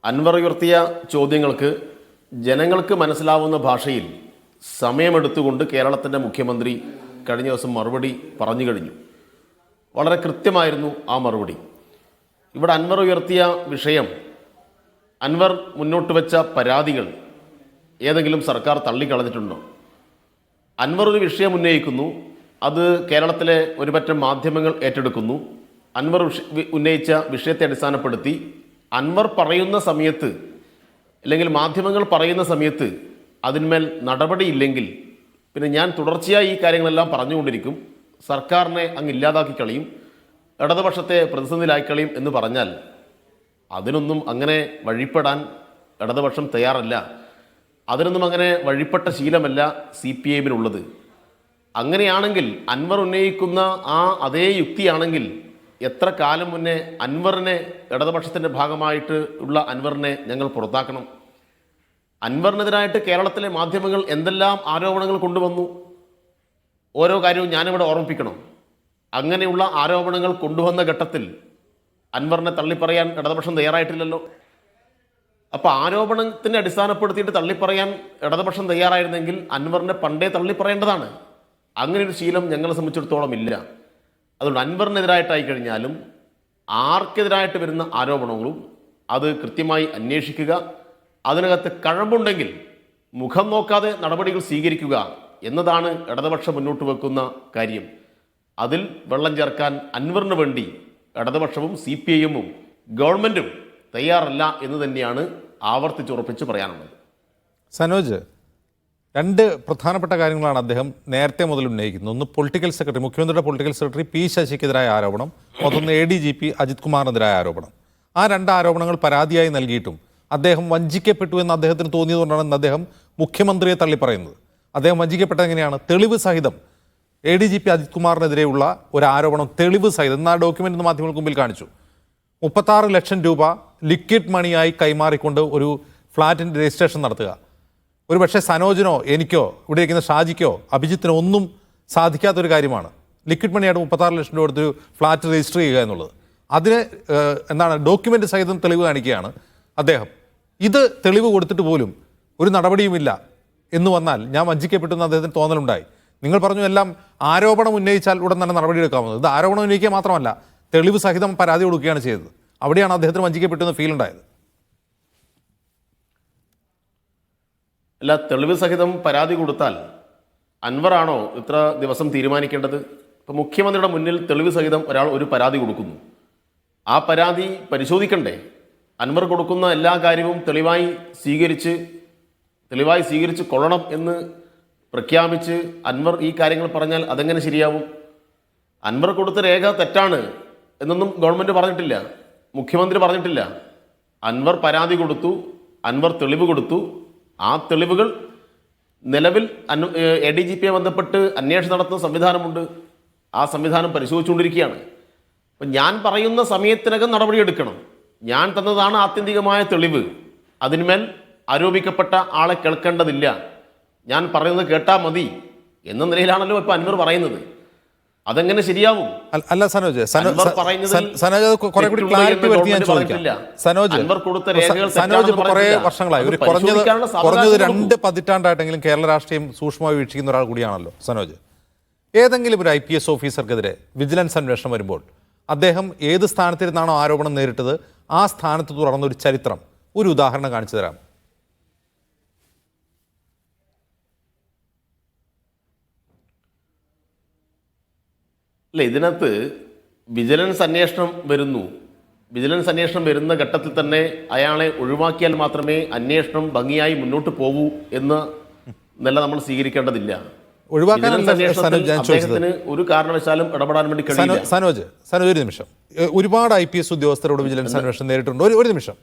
അൻവർ ഉയർത്തിയ ചോദ്യങ്ങൾക്ക് ജനങ്ങൾക്ക് മനസ്സിലാവുന്ന ഭാഷയിൽ സമയമെടുത്തുകൊണ്ട് കേരളത്തിൻ്റെ മുഖ്യമന്ത്രി കഴിഞ്ഞ ദിവസം മറുപടി പറഞ്ഞു കഴിഞ്ഞു. വളരെ കൃത്യമായിരുന്നു ആ മറുപടി. ഇവിടെ അൻവർ ഉയർത്തിയ വിഷയം, അൻവർ മുന്നോട്ട് വെച്ച പരാതികൾ ഏതെങ്കിലും സർക്കാർ തള്ളിക്കളഞ്ഞിട്ടുണ്ടോ? അൻവർ ഒരു വിഷയം ഉന്നയിക്കുന്നു, അത് കേരളത്തിലെ ഒരുപറ്റം മാധ്യമങ്ങൾ ഏറ്റെടുക്കുന്നു. അൻവർ ഉന്നയിച്ച വിഷയത്തെ അടിസ്ഥാനപ്പെടുത്തി അൻവർ പറയുന്ന സമയത്ത് അല്ലെങ്കിൽ മാധ്യമങ്ങൾ പറയുന്ന സമയത്ത് അതിന്മേൽ നടപടിയില്ലെങ്കിൽ പിന്നെ ഞാൻ തുടർച്ചയായി ഈ കാര്യങ്ങളെല്ലാം പറഞ്ഞുകൊണ്ടിരിക്കും, സർക്കാരിനെ അങ്ങ് ഇല്ലാതാക്കി കളയും, ഇടതുപക്ഷത്തെ പ്രതിസന്ധിയിലായിക്കളയും എന്ന് പറഞ്ഞാൽ അതിനൊന്നും അങ്ങനെ വഴിപ്പെടാൻ ഇടതുപക്ഷം തയ്യാറല്ല. അതിനൊന്നും അങ്ങനെ വഴിപ്പെട്ട ശീലമല്ല CPIഎമ്മിനുള്ളത്. അങ്ങനെയാണെങ്കിൽ അൻവർ ഉന്നയിക്കുന്ന ആ അതേ യുക്തിയാണെങ്കിൽ എത്ര കാലം മുന്നേ അൻവറിനെ, ഇടതുപക്ഷത്തിൻ്റെ ഭാഗമായിട്ട് ഉള്ള അൻവറിനെ ഞങ്ങൾ പുറത്താക്കണം? അൻവറിനെതിരായിട്ട് കേരളത്തിലെ മാധ്യമങ്ങൾ എന്തെല്ലാം ആരോപണങ്ങൾ കൊണ്ടുവന്നു? ഓരോ കാര്യവും ഞാനിവിടെ ഓർമ്മിപ്പിക്കണം. അങ്ങനെയുള്ള ആരോപണങ്ങൾ കൊണ്ടുവന്ന ഘട്ടത്തിൽ അൻവറിനെ തള്ളിപ്പറയാൻ ഇടതുപക്ഷം തയ്യാറായിട്ടില്ലല്ലോ. അപ്പോൾ ആരോപണത്തിനെ അടിസ്ഥാനപ്പെടുത്തിയിട്ട് തള്ളിപ്പറയാൻ ഇടതുപക്ഷം തയ്യാറായിരുന്നെങ്കിൽ അൻവറിനെ പണ്ടേ തള്ളിപ്പറയേണ്ടതാണ്. അങ്ങനെ ഒരു ശീലം ഞങ്ങളെ സംബന്ധിച്ചിടത്തോളം ഇല്ല. അതുകൊണ്ട് അൻവറിനെതിരായിട്ടായി കഴിഞ്ഞാലും ആർക്കെതിരായിട്ട് വരുന്ന ആരോപണങ്ങളും അത് കൃത്യമായി അന്വേഷിക്കുക, അതിനകത്ത് കഴമ്പുണ്ടെങ്കിൽ മുഖം നോക്കാതെ നടപടികൾ സ്വീകരിക്കുക എന്നതാണ് ഇടതുപക്ഷം മുന്നോട്ട് വെക്കുന്ന കാര്യം. അതിൽ വെള്ളം ചേർക്കാൻ അൻവറിന് വേണ്ടി ഇടതുപക്ഷവും CPIഎമ്മും ഗവൺമെൻറ്റും തയ്യാറല്ല എന്ന് തന്നെയാണ് ആവർത്തിച്ചുറപ്പിച്ച് പറയാനുള്ളത്. സനോജ്, രണ്ട് പ്രധാനപ്പെട്ട കാര്യങ്ങളാണ് അദ്ദേഹം നേരത്തെ മുതൽ ഉന്നയിക്കുന്നത്. ഒന്ന് പൊളിറ്റിക്കൽ സെക്രട്ടറി, മുഖ്യമന്ത്രിയുടെ പൊളിറ്റിക്കൽ സെക്രട്ടറി P ശശിക്കെതിരായ ആരോപണം, മറ്റൊന്ന് ADGP അജിത് കുമാറിനെതിരായ ആരോപണം. ആ രണ്ട് ആരോപണങ്ങൾ പരാതിയായി നൽകിയിട്ടും അദ്ദേഹം വഞ്ചിക്കപ്പെട്ടു എന്ന് അദ്ദേഹത്തിന് തോന്നിയതുകൊണ്ടാണ് അദ്ദേഹം മുഖ്യമന്ത്രിയെ തള്ളിപ്പറയുന്നത്. അദ്ദേഹം വഞ്ചിക്കപ്പെട്ടത് എങ്ങനെയാണ്? തെളിവ് സഹിതം ADGP അജിത് കുമാറിനെതിരെയുള്ള ഒരു ആരോപണം തെളിവ് സഹിതം ആ ഡോക്യുമെൻ്റ് മാധ്യമങ്ങൾക്ക് മുമ്പിൽ കാണിച്ചു. 36 ലക്ഷം രൂപ ലിക്വിഡ് മണിയായി കൈമാറിക്കൊണ്ട് ഒരു ഫ്ലാറ്റിൻ്റെ രജിസ്ട്രേഷൻ നടത്തുക. ഒരു പക്ഷേ സനോജിനോ എനിക്കോ ഇവിടെ ഇരിക്കുന്ന ഷാജിക്കോ അഭിജിത്തിനോ ഒന്നും സാധിക്കാത്തൊരു കാര്യമാണ്. ലിക്വിഡ് മണിയായിട്ട് 36 ലക്ഷം രൂപ എടുത്തൊരു ഫ്ലാറ്റ് രജിസ്റ്റർ ചെയ്യുക എന്നുള്ളത്. അതിന് ഡോക്യുമെൻ്റ് സഹിതം തെളിവ് കാണിക്കുകയാണ് അദ്ദേഹം. ഇത് തെളിവ് കൊടുത്തിട്ട് പോലും ഒരു നടപടിയുമില്ല എന്ന് വന്നാൽ ഞാൻ വഞ്ചിക്കപ്പെട്ടു എന്ന് അദ്ദേഹത്തിന് തോന്നലുണ്ടായി. നിങ്ങൾ പറഞ്ഞു എല്ലാം ആരോപണം ഉന്നയിച്ചാൽ ഉടൻ തന്നെ നടപടിയെടുക്കാവുന്നത്. ഇത് ആരോപണം ഉന്നയിക്കുക മാത്രമല്ല, തെളിവ് സഹിതം പരാതി കൊടുക്കുകയാണ് ചെയ്തത്. അവിടെയാണ് അദ്ദേഹത്തിന് വഞ്ചിക്കപ്പെട്ടു എന്ന് ഫീൽ ഉണ്ടായത്. അല്ല, തെളിവ് സഹിതം പരാതി കൊടുത്താൽ അൻവറാണോ ഇത്ര ദിവസം തീരുമാനിക്കേണ്ടത്? ഇപ്പം മുഖ്യമന്ത്രിയുടെ മുന്നിൽ തെളിവ് സഹിതം ഒരാൾ ഒരു പരാതി കൊടുക്കുന്നു, ആ പരാതി പരിശോധിക്കണ്ടേ? അൻവർ കൊടുക്കുന്ന എല്ലാ കാര്യവും തെളിവായി സ്വീകരിച്ച് കൊള്ളണം എന്ന് പ്രഖ്യാപിച്ച് അൻവർ ഈ കാര്യങ്ങൾ പറഞ്ഞാൽ അതെങ്ങനെ ശരിയാവും? അൻവർ കൊടുത്ത രേഖ തെറ്റാണ് എന്നൊന്നും ഗവൺമെൻറ് പറഞ്ഞിട്ടില്ല, മുഖ്യമന്ത്രി പറഞ്ഞിട്ടില്ല. അൻവർ പരാതി കൊടുത്തു, അൻവർ തെളിവ് കൊടുത്തു. ആ തെളിവുകൾ നിലവിൽ ADGPയെ ബന്ധപ്പെട്ട് അന്വേഷണം നടത്തുന്ന സംവിധാനമുണ്ട്, ആ സംവിധാനം പരിശോധിച്ചുകൊണ്ടിരിക്കുകയാണ്. അപ്പം ഞാൻ പറയുന്ന സമയത്തിനകം നടപടിയെടുക്കണം. ഞാൻ തന്നതാണ് ആത്യന്തികമായ തെളിവ്, അതിന്മേൽ ആരോപിക്കപ്പെട്ട ആളെ കേൾക്കേണ്ടതില്ല, ഞാൻ പറയുന്നത് കേട്ടാൽ മതി എന്ന നിലയിലാണല്ലോ ഇപ്പം അൻവർ പറയുന്നത്. അതെങ്ങനെ ശരിയാവും? അല്ല സനോജ്, സനോജ് കുറെ കൂടി ക്ലാരിറ്റി വരുത്തി ഞാൻ ചോദിക്കാം. സനോജ് ഇപ്പോൾ കുറേ വർഷങ്ങളായി, ഒരു കുറഞ്ഞത് 2 പതിറ്റാണ്ടായിട്ടെങ്കിലും കേരള രാഷ്ട്രീയം സൂക്ഷ്മമായി വീക്ഷിക്കുന്ന ഒരാൾ കൂടിയാണല്ലോ സനോജ്. ഏതെങ്കിലും ഒരു IPS ഓഫീസർക്കെതിരെ വിജിലൻസ് അന്വേഷണം വരുമ്പോൾ അദ്ദേഹം ഏത് സ്ഥാനത്തിരുന്നാണോ ആരോപണം നേരിട്ടത് ആ സ്ഥാനത്ത് തുറന്നൊരു ചരിത്രം, ഒരു ഉദാഹരണം കാണിച്ചു തരാം. അല്ല, ഇതിനകത്ത് വിജിലൻസ് അന്വേഷണം വരുന്നു. വിജിലൻസ് അന്വേഷണം വരുന്ന ഘട്ടത്തിൽ തന്നെ അയാളെ ഒഴിവാക്കിയാൽ മാത്രമേ അന്വേഷണം ഭംഗിയായി മുന്നോട്ട് പോകൂ എന്ന് നല്ല നമ്മൾ സ്വീകരിക്കേണ്ടതില്ല. ഒഴിവാക്കാനല്ല സനോജ് ഞാൻ ചോദിച്ചത്. അദ്ദേഹത്തിന് ഒരു കാരണവശാലും ഇടപെടാൻ വേണ്ടി കഴിയില്ല. സനോജ് ഒരു നിമിഷം. ഒരുപാട് IPS ഉദ്യോഗസ്ഥരോട് വിജിലൻസ് അന്വേഷണം നേരിട്ടുണ്ട്. ഒരു നിമിഷം.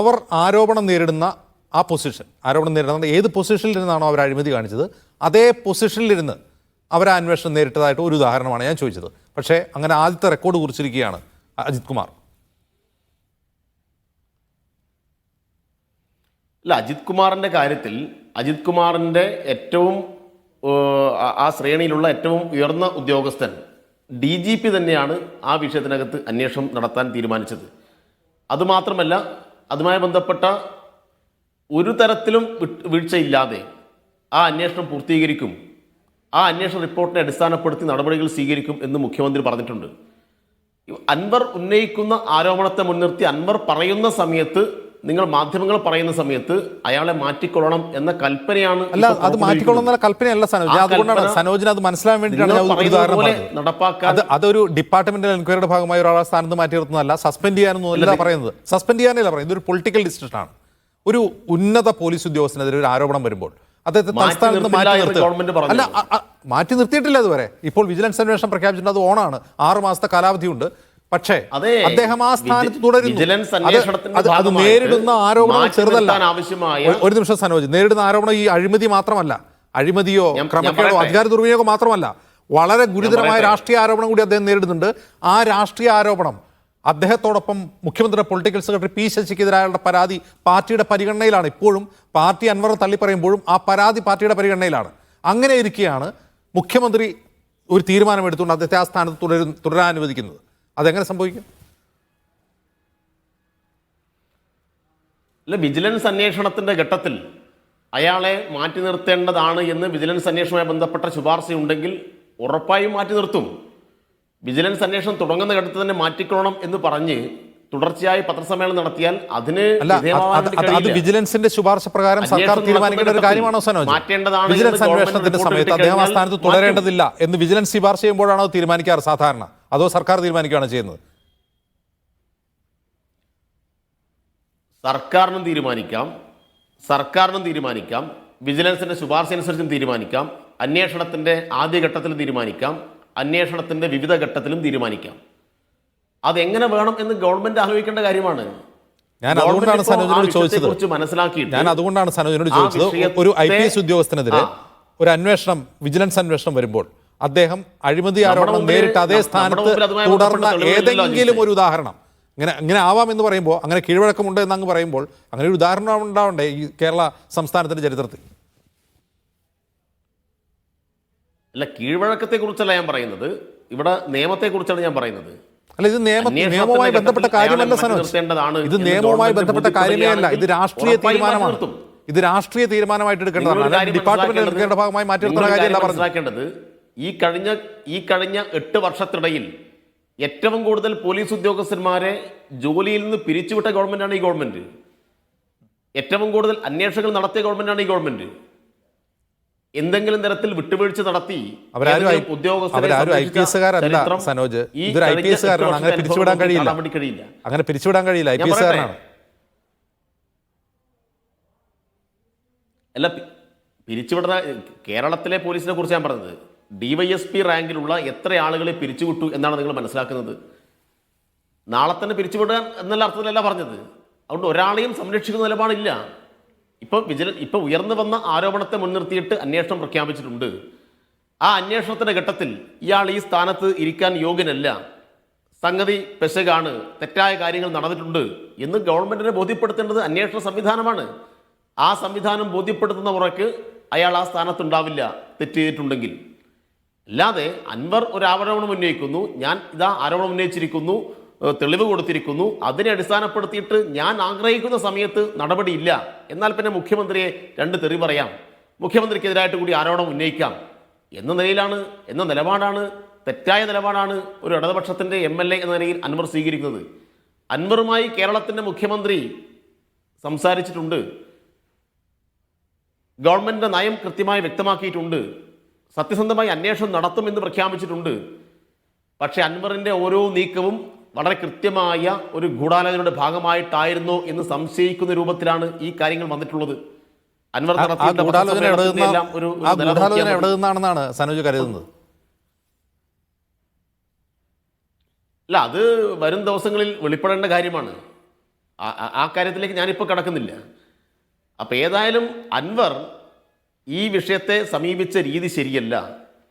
അവർ ആരോപണം നേരിടുന്ന ആ പൊസിഷൻ, ആരോപണം നേരിടുന്ന ഏത് പൊസിഷനിൽ ഇരുന്നാണോ അവർ അഴിമതി കാണിച്ചത്, അതേ പൊസിഷനിലിരുന്ന് അവർ ആ അന്വേഷണം നേരിട്ടതായിട്ട് ഒരു ഉദാഹരണമാണ് ഞാൻ ചോദിച്ചത്. പക്ഷേ അങ്ങനെ ആദ്യത്തെ റെക്കോർഡ് കുറിച്ചിരിക്കുകയാണ് അജിത് കുമാർ. അല്ല, അജിത് കുമാറിന്റെ കാര്യത്തിൽ അജിത് കുമാറിന്റെ ഏറ്റവും ആ ശ്രേണിയിലുള്ള ഏറ്റവും ഉയർന്ന ഉദ്യോഗസ്ഥൻ DGP തന്നെയാണ് ആ വിഷയത്തിനകത്ത് അന്വേഷണം നടത്താൻ തീരുമാനിച്ചത്. അതുമാത്രമല്ല, അതുമായി ബന്ധപ്പെട്ട ഒരു തരത്തിലും വീഴ്ചയില്ലാതെ ആ അന്വേഷണം പൂർത്തീകരിക്കും, ആ അന്വേഷണ റിപ്പോർട്ടിനെ അടിസ്ഥാനപ്പെടുത്തി നടപടികൾ സ്വീകരിക്കും എന്ന് മുഖ്യമന്ത്രി പറഞ്ഞിട്ടുണ്ട്. അൻവർ ഉന്നയിക്കുന്ന ആരോപണത്തെ മുൻനിർത്തി അൻവർ പറയുന്ന സമയത്ത്, നിങ്ങൾ മാധ്യമങ്ങൾ പറയുന്ന സമയത്ത് അയാളെ മാറ്റിക്കൊള്ളണം എന്ന കൽപ്പനയാണ്. അല്ല, അത് മാറ്റിക്കൊള്ളുന്ന കൽപ്പനയല്ല സനോജ്. അതുകൊണ്ടാണ് സനോജിന് അത് മനസ്സിലാൻ വേണ്ടിയിട്ടാണ് നടപ്പാക്കാൻ. അതൊരു ഡിപ്പാർട്ട്മെന്റൽ എൻക്വയറിയുടെ ഭാഗമായി ഒരാളെ സ്ഥാനത്ത് മാറ്റി നിർത്തുന്നതല്ല, സസ്പെൻഡ് ചെയ്യാനൊന്നുമല്ല പറയുന്നത്. സസ്പെൻഡ് ചെയ്യാനല്ല പറയുന്നത്, ഇതൊരു പൊളിറ്റിക്കൽ ഡിസിഷനാണ്. ഒരു ഉന്നത പോലീസ് ഉദ്യോഗസ്ഥനെതിരെ ഒരു ആരോപണം വരുമ്പോൾ അദ്ദേഹത്തെ തലസ്ഥാനത്ത് മാറ്റി നിർത്തുക. അല്ല, മാറ്റി നിർത്തിയിട്ടില്ല ഇതുവരെ. ഇപ്പോൾ വിജിലൻസ് അന്വേഷണം പ്രഖ്യാപിച്ചിട്ടുണ്ട്, അത് ഓണാണ്, 6 മാസത്തെ കാലാവധിയുണ്ട്. പക്ഷേ അദ്ദേഹം ആ സ്ഥാനത്ത് തുടരുന്നു. അത് നേരിടുന്ന ആരോപണം ചെറുതല്ല. ഒരു നിമിഷം സനോജ്, നേരിടുന്ന ആരോപണം ഈ അഴിമതി മാത്രമല്ല, അഴിമതിയോ ക്രമക്കേടോ അധികാര ദുർവിനിയോഗം മാത്രമല്ല, വളരെ ഗുരുതരമായ രാഷ്ട്രീയ ആരോപണം കൂടി അദ്ദേഹം നേരിടുന്നുണ്ട്. ആ രാഷ്ട്രീയ ആരോപണം അദ്ദേഹത്തോടൊപ്പം മുഖ്യമന്ത്രിയുടെ പൊളിറ്റിക്കൽ സെക്രട്ടറി P. ശശിക്കെതിരായുള്ള പരാതി പാർട്ടിയുടെ പരിഗണനയിലാണ്. ഇപ്പോഴും പാർട്ടി അൻവർ തള്ളി പറയുമ്പോഴും ആ പരാതി പാർട്ടിയുടെ പരിഗണനയിലാണ്. അങ്ങനെ ഇരിക്കെയാണ് മുഖ്യമന്ത്രി ഒരു തീരുമാനമെടുത്തുകൊണ്ട് അദ്ദേഹത്തെ ആ സ്ഥാനത്ത് തുടരാൻ അനുവദിക്കുന്നത്. അതെങ്ങനെ സംഭവിക്കും? അല്ല, വിജിലൻസ് അന്വേഷണത്തിന്റെ ഘട്ടത്തിൽ അയാളെ മാറ്റി നിർത്തേണ്ടതാണ് എന്ന് വിജിലൻസ് അന്വേഷണവുമായി ബന്ധപ്പെട്ട ശുപാർശയുണ്ടെങ്കിൽ ഉറപ്പായും മാറ്റി നിർത്തും. വിജിലൻസ് അന്വേഷണം തുടങ്ങുന്ന ഘട്ടത്തിൽ തന്നെ മാറ്റിക്കൊള്ളണം എന്ന് പറഞ്ഞ് തുടർച്ചയായി പത്രസമ്മേളനം നടത്തിയാൽ അതിന് അത് വിജിലൻസിന്റെ ശുപാർശ പ്രകാരം സർക്കാർ തീരുമാനിക്കേണ്ട ഒരു കാര്യമാണോ സനോജ്? വിജിലൻസ് അന്വേഷണത്തിന്റെ സമയത്ത് അദ്ദേഹം ആ സ്ഥാനത്ത് തുടരേണ്ടതില്ല എന്ന് വിജിലൻസ് ശുപാർശ ചെയ്യുമ്പോഴാണോ അത് തീരുമാനിക്കാറ് സാധാരണ, അതോ സർക്കാർ തീരുമാനിക്കുകയാണ് ചെയ്യുന്നത്? സർക്കാരിനും തീരുമാനിക്കാം, വിജിലൻസിന്റെ ശുപാർശ അനുസരിച്ചും തീരുമാനിക്കാം, അന്വേഷണത്തിന്റെ ആദ്യഘട്ടത്തിൽ തീരുമാനിക്കാം, അന്വേഷണത്തിന്റെ വിവിധ ഘട്ടത്തിലും തീരുമാനിക്കാം. അതെങ്ങനെ വേണം എന്ന് ഗവൺമെന്റ് ആലോചിക്കേണ്ട കാര്യമാണ്. ഞാൻ അതുകൊണ്ടാണ് സനോജിനോട് ചോദിച്ചത്. ഒരു IPS ഉദ്യോഗസ്ഥനെതിരെ ഒരു അന്വേഷണം, വിജിലൻസ് അന്വേഷണം വരുമ്പോൾ അദ്ദേഹം അഴിമതി ആരോപണം നേരിട്ട് അതേ സ്ഥാനത്ത് തുടർന്ന ഏതെങ്കിലും ഒരു ഉദാഹരണം, ഇങ്ങനെ ആവാം എന്ന് പറയുമ്പോൾ, അങ്ങനെ കീഴ്വഴക്കമുണ്ട് എന്നങ്ങ് പറയുമ്പോൾ, അങ്ങനെ ഒരു ഉദാഹരണം ഉണ്ടാവണ്ടേ ഈ കേരള സംസ്ഥാനത്തിന്റെ ചരിത്രത്തിൽ? അല്ല, കീഴ്വഴക്കത്തെ കുറിച്ചല്ല ഞാൻ പറയുന്നത്, ഇവിടെ നിയമത്തെ കുറിച്ചാണ് ഞാൻ പറയുന്നത്. അല്ല, ഇത് നിയമവുമായി ബന്ധപ്പെട്ട കാര്യമല്ല സനോജ്. ഇത് നിയമവുമായി ബന്ധപ്പെട്ട കാര്യമേ അല്ല, ഇത് രാഷ്ട്രീയ തീരുമാനമാണ്. ഇത് രാഷ്ട്രീയ തീരുമാനമായിട്ട് എടുക്കേണ്ടതാണ്. ഡിപ്പാർട്ട്മെന്റ് എടുക്കേണ്ട ഭാഗമായി മാറ്റി നിർത്തുന്ന കാര്യമല്ല മനസ്സിലാക്കേണ്ടത്. ഈ കഴിഞ്ഞ 8 വർഷത്തിനിടയിൽ ഏറ്റവും കൂടുതൽ പോലീസ് ഉദ്യോഗസ്ഥന്മാരെ ജോലിയിൽ നിന്ന് പിരിച്ചുവിട്ട ഗവൺമെന്റാണ് ഈ ഗവൺമെന്റ്. ഏറ്റവും കൂടുതൽ അന്വേഷണങ്ങൾ നടത്തിയ ഗവൺമെന്റാണ് ഈ ഗവൺമെന്റ്. എന്തെങ്കിലും തരത്തിൽ വിട്ടുവീഴ്ച നടത്തി സനോജ്, ഇതൊരു IPS കാരനാണ്, അങ്ങനെ പിരിച്ചുവിടാൻ കഴിയില്ല. അങ്ങനെ പിരിച്ചുവിടാൻ കഴിയില്ല, IPS കാരനാണ്. അല്ല, പിരിച്ചുവിടുന്ന കേരളത്തിലെ പോലീസിനെ കുറിച്ച് ഞാൻ പറഞ്ഞത്. DYSP റാങ്കിലുള്ള എത്ര ആളുകളെ പിരിച്ചുവിട്ടു എന്നാണ് നിങ്ങൾ മനസ്സിലാക്കുന്നത്? നാളെ തന്നെ പിരിച്ചുവിടാൻ എന്നുള്ള അർത്ഥത്തിലല്ല പറഞ്ഞത്. അതുകൊണ്ട് ഒരാളെയും സംരക്ഷിക്കുന്ന നിലപാടില്ല. ഇപ്പോൾ ഉയർന്നു വന്ന ആരോപണത്തെ മുൻനിർത്തിയിട്ട് അന്വേഷണം പ്രഖ്യാപിച്ചിട്ടുണ്ട്. ആ അന്വേഷണത്തിന്റെ ഘട്ടത്തിൽ ഇയാൾ ഈ സ്ഥാനത്ത് ഇരിക്കാൻ യോഗ്യനല്ല, സംഗതി പെശകാണ്, തെറ്റായ കാര്യങ്ങൾ നടന്നിട്ടുണ്ട് എന്ന് ഗവൺമെന്റിനെ ബോധ്യപ്പെടുത്തേണ്ടത് അന്വേഷണ സംവിധാനമാണ്. ആ സംവിധാനം ബോധ്യപ്പെടുത്തുന്ന മുറയ്ക്ക് അയാൾ ആ സ്ഥാനത്തുണ്ടാവില്ല തെറ്റ് ചെയ്തിട്ടുണ്ടെങ്കിൽ. അല്ലാതെ അൻവർ ഒരു ആരോപണം ഉന്നയിക്കുന്നു, ഞാൻ ഇതാ ആരോപണം ഉന്നയിച്ചിരിക്കുന്നു, തെളിവ് കൊടുത്തിരിക്കുന്നു, അതിനെ അടിസ്ഥാനപ്പെടുത്തിയിട്ട് ഞാൻ ആഗ്രഹിക്കുന്ന സമയത്ത് നടപടിയില്ല, എന്നാൽ പിന്നെ മുഖ്യമന്ത്രിയെ 2 തെറി പറയാം, മുഖ്യമന്ത്രിക്കെതിരായിട്ട് കൂടി ആരോപണം ഉന്നയിക്കാം എന്ന നിലപാടാണ്, തെറ്റായ നിലപാടാണ് ഒരു ഇടതുപക്ഷത്തിൻ്റെ MLA എന്ന നിലയിൽ അൻവർ സ്വീകരിക്കുന്നത്. അൻവറുമായി കേരളത്തിൻ്റെ മുഖ്യമന്ത്രി സംസാരിച്ചിട്ടുണ്ട്, ഗവൺമെൻറ് നയം കൃത്യമായി വ്യക്തമാക്കിയിട്ടുണ്ട്, സത്യസന്ധമായി അന്വേഷണം നടത്തുമെന്ന് പ്രഖ്യാപിച്ചിട്ടുണ്ട്. പക്ഷെ അൻവറിന്റെ ഓരോ നീക്കവും വളരെ കൃത്യമായ ഒരു ഗൂഢാലോചനയുടെ ഭാഗമായിട്ടായിരുന്നോ എന്ന് സംശയിക്കുന്ന രൂപത്തിലാണ് ഈ കാര്യങ്ങൾ വന്നിട്ടുള്ളത്. അൻവർ ആ നടത്തിയ ഗൂഢാലോചന എവിടെ പത്രസമ്മേളനത്തിന്റെ എല്ലാം ഒരു ആ നില ഗൂഢാലോചന നോക്കിയാൽ എവിടെ മതി. നിന്നാണെന്നാണ് സനോജ് കരുതുന്നത്? അല്ല, അത് വരും ദിവസങ്ങളിൽ വെളിപ്പെടേണ്ട കാര്യമാണ്. ആ കാര്യത്തിലേക്ക് ഞാനിപ്പോൾ കടക്കുന്നില്ല. അപ്പം ഏതായാലും അൻവർ ഈ വിഷയത്തെ സമീപിച്ച രീതി ശരിയല്ല,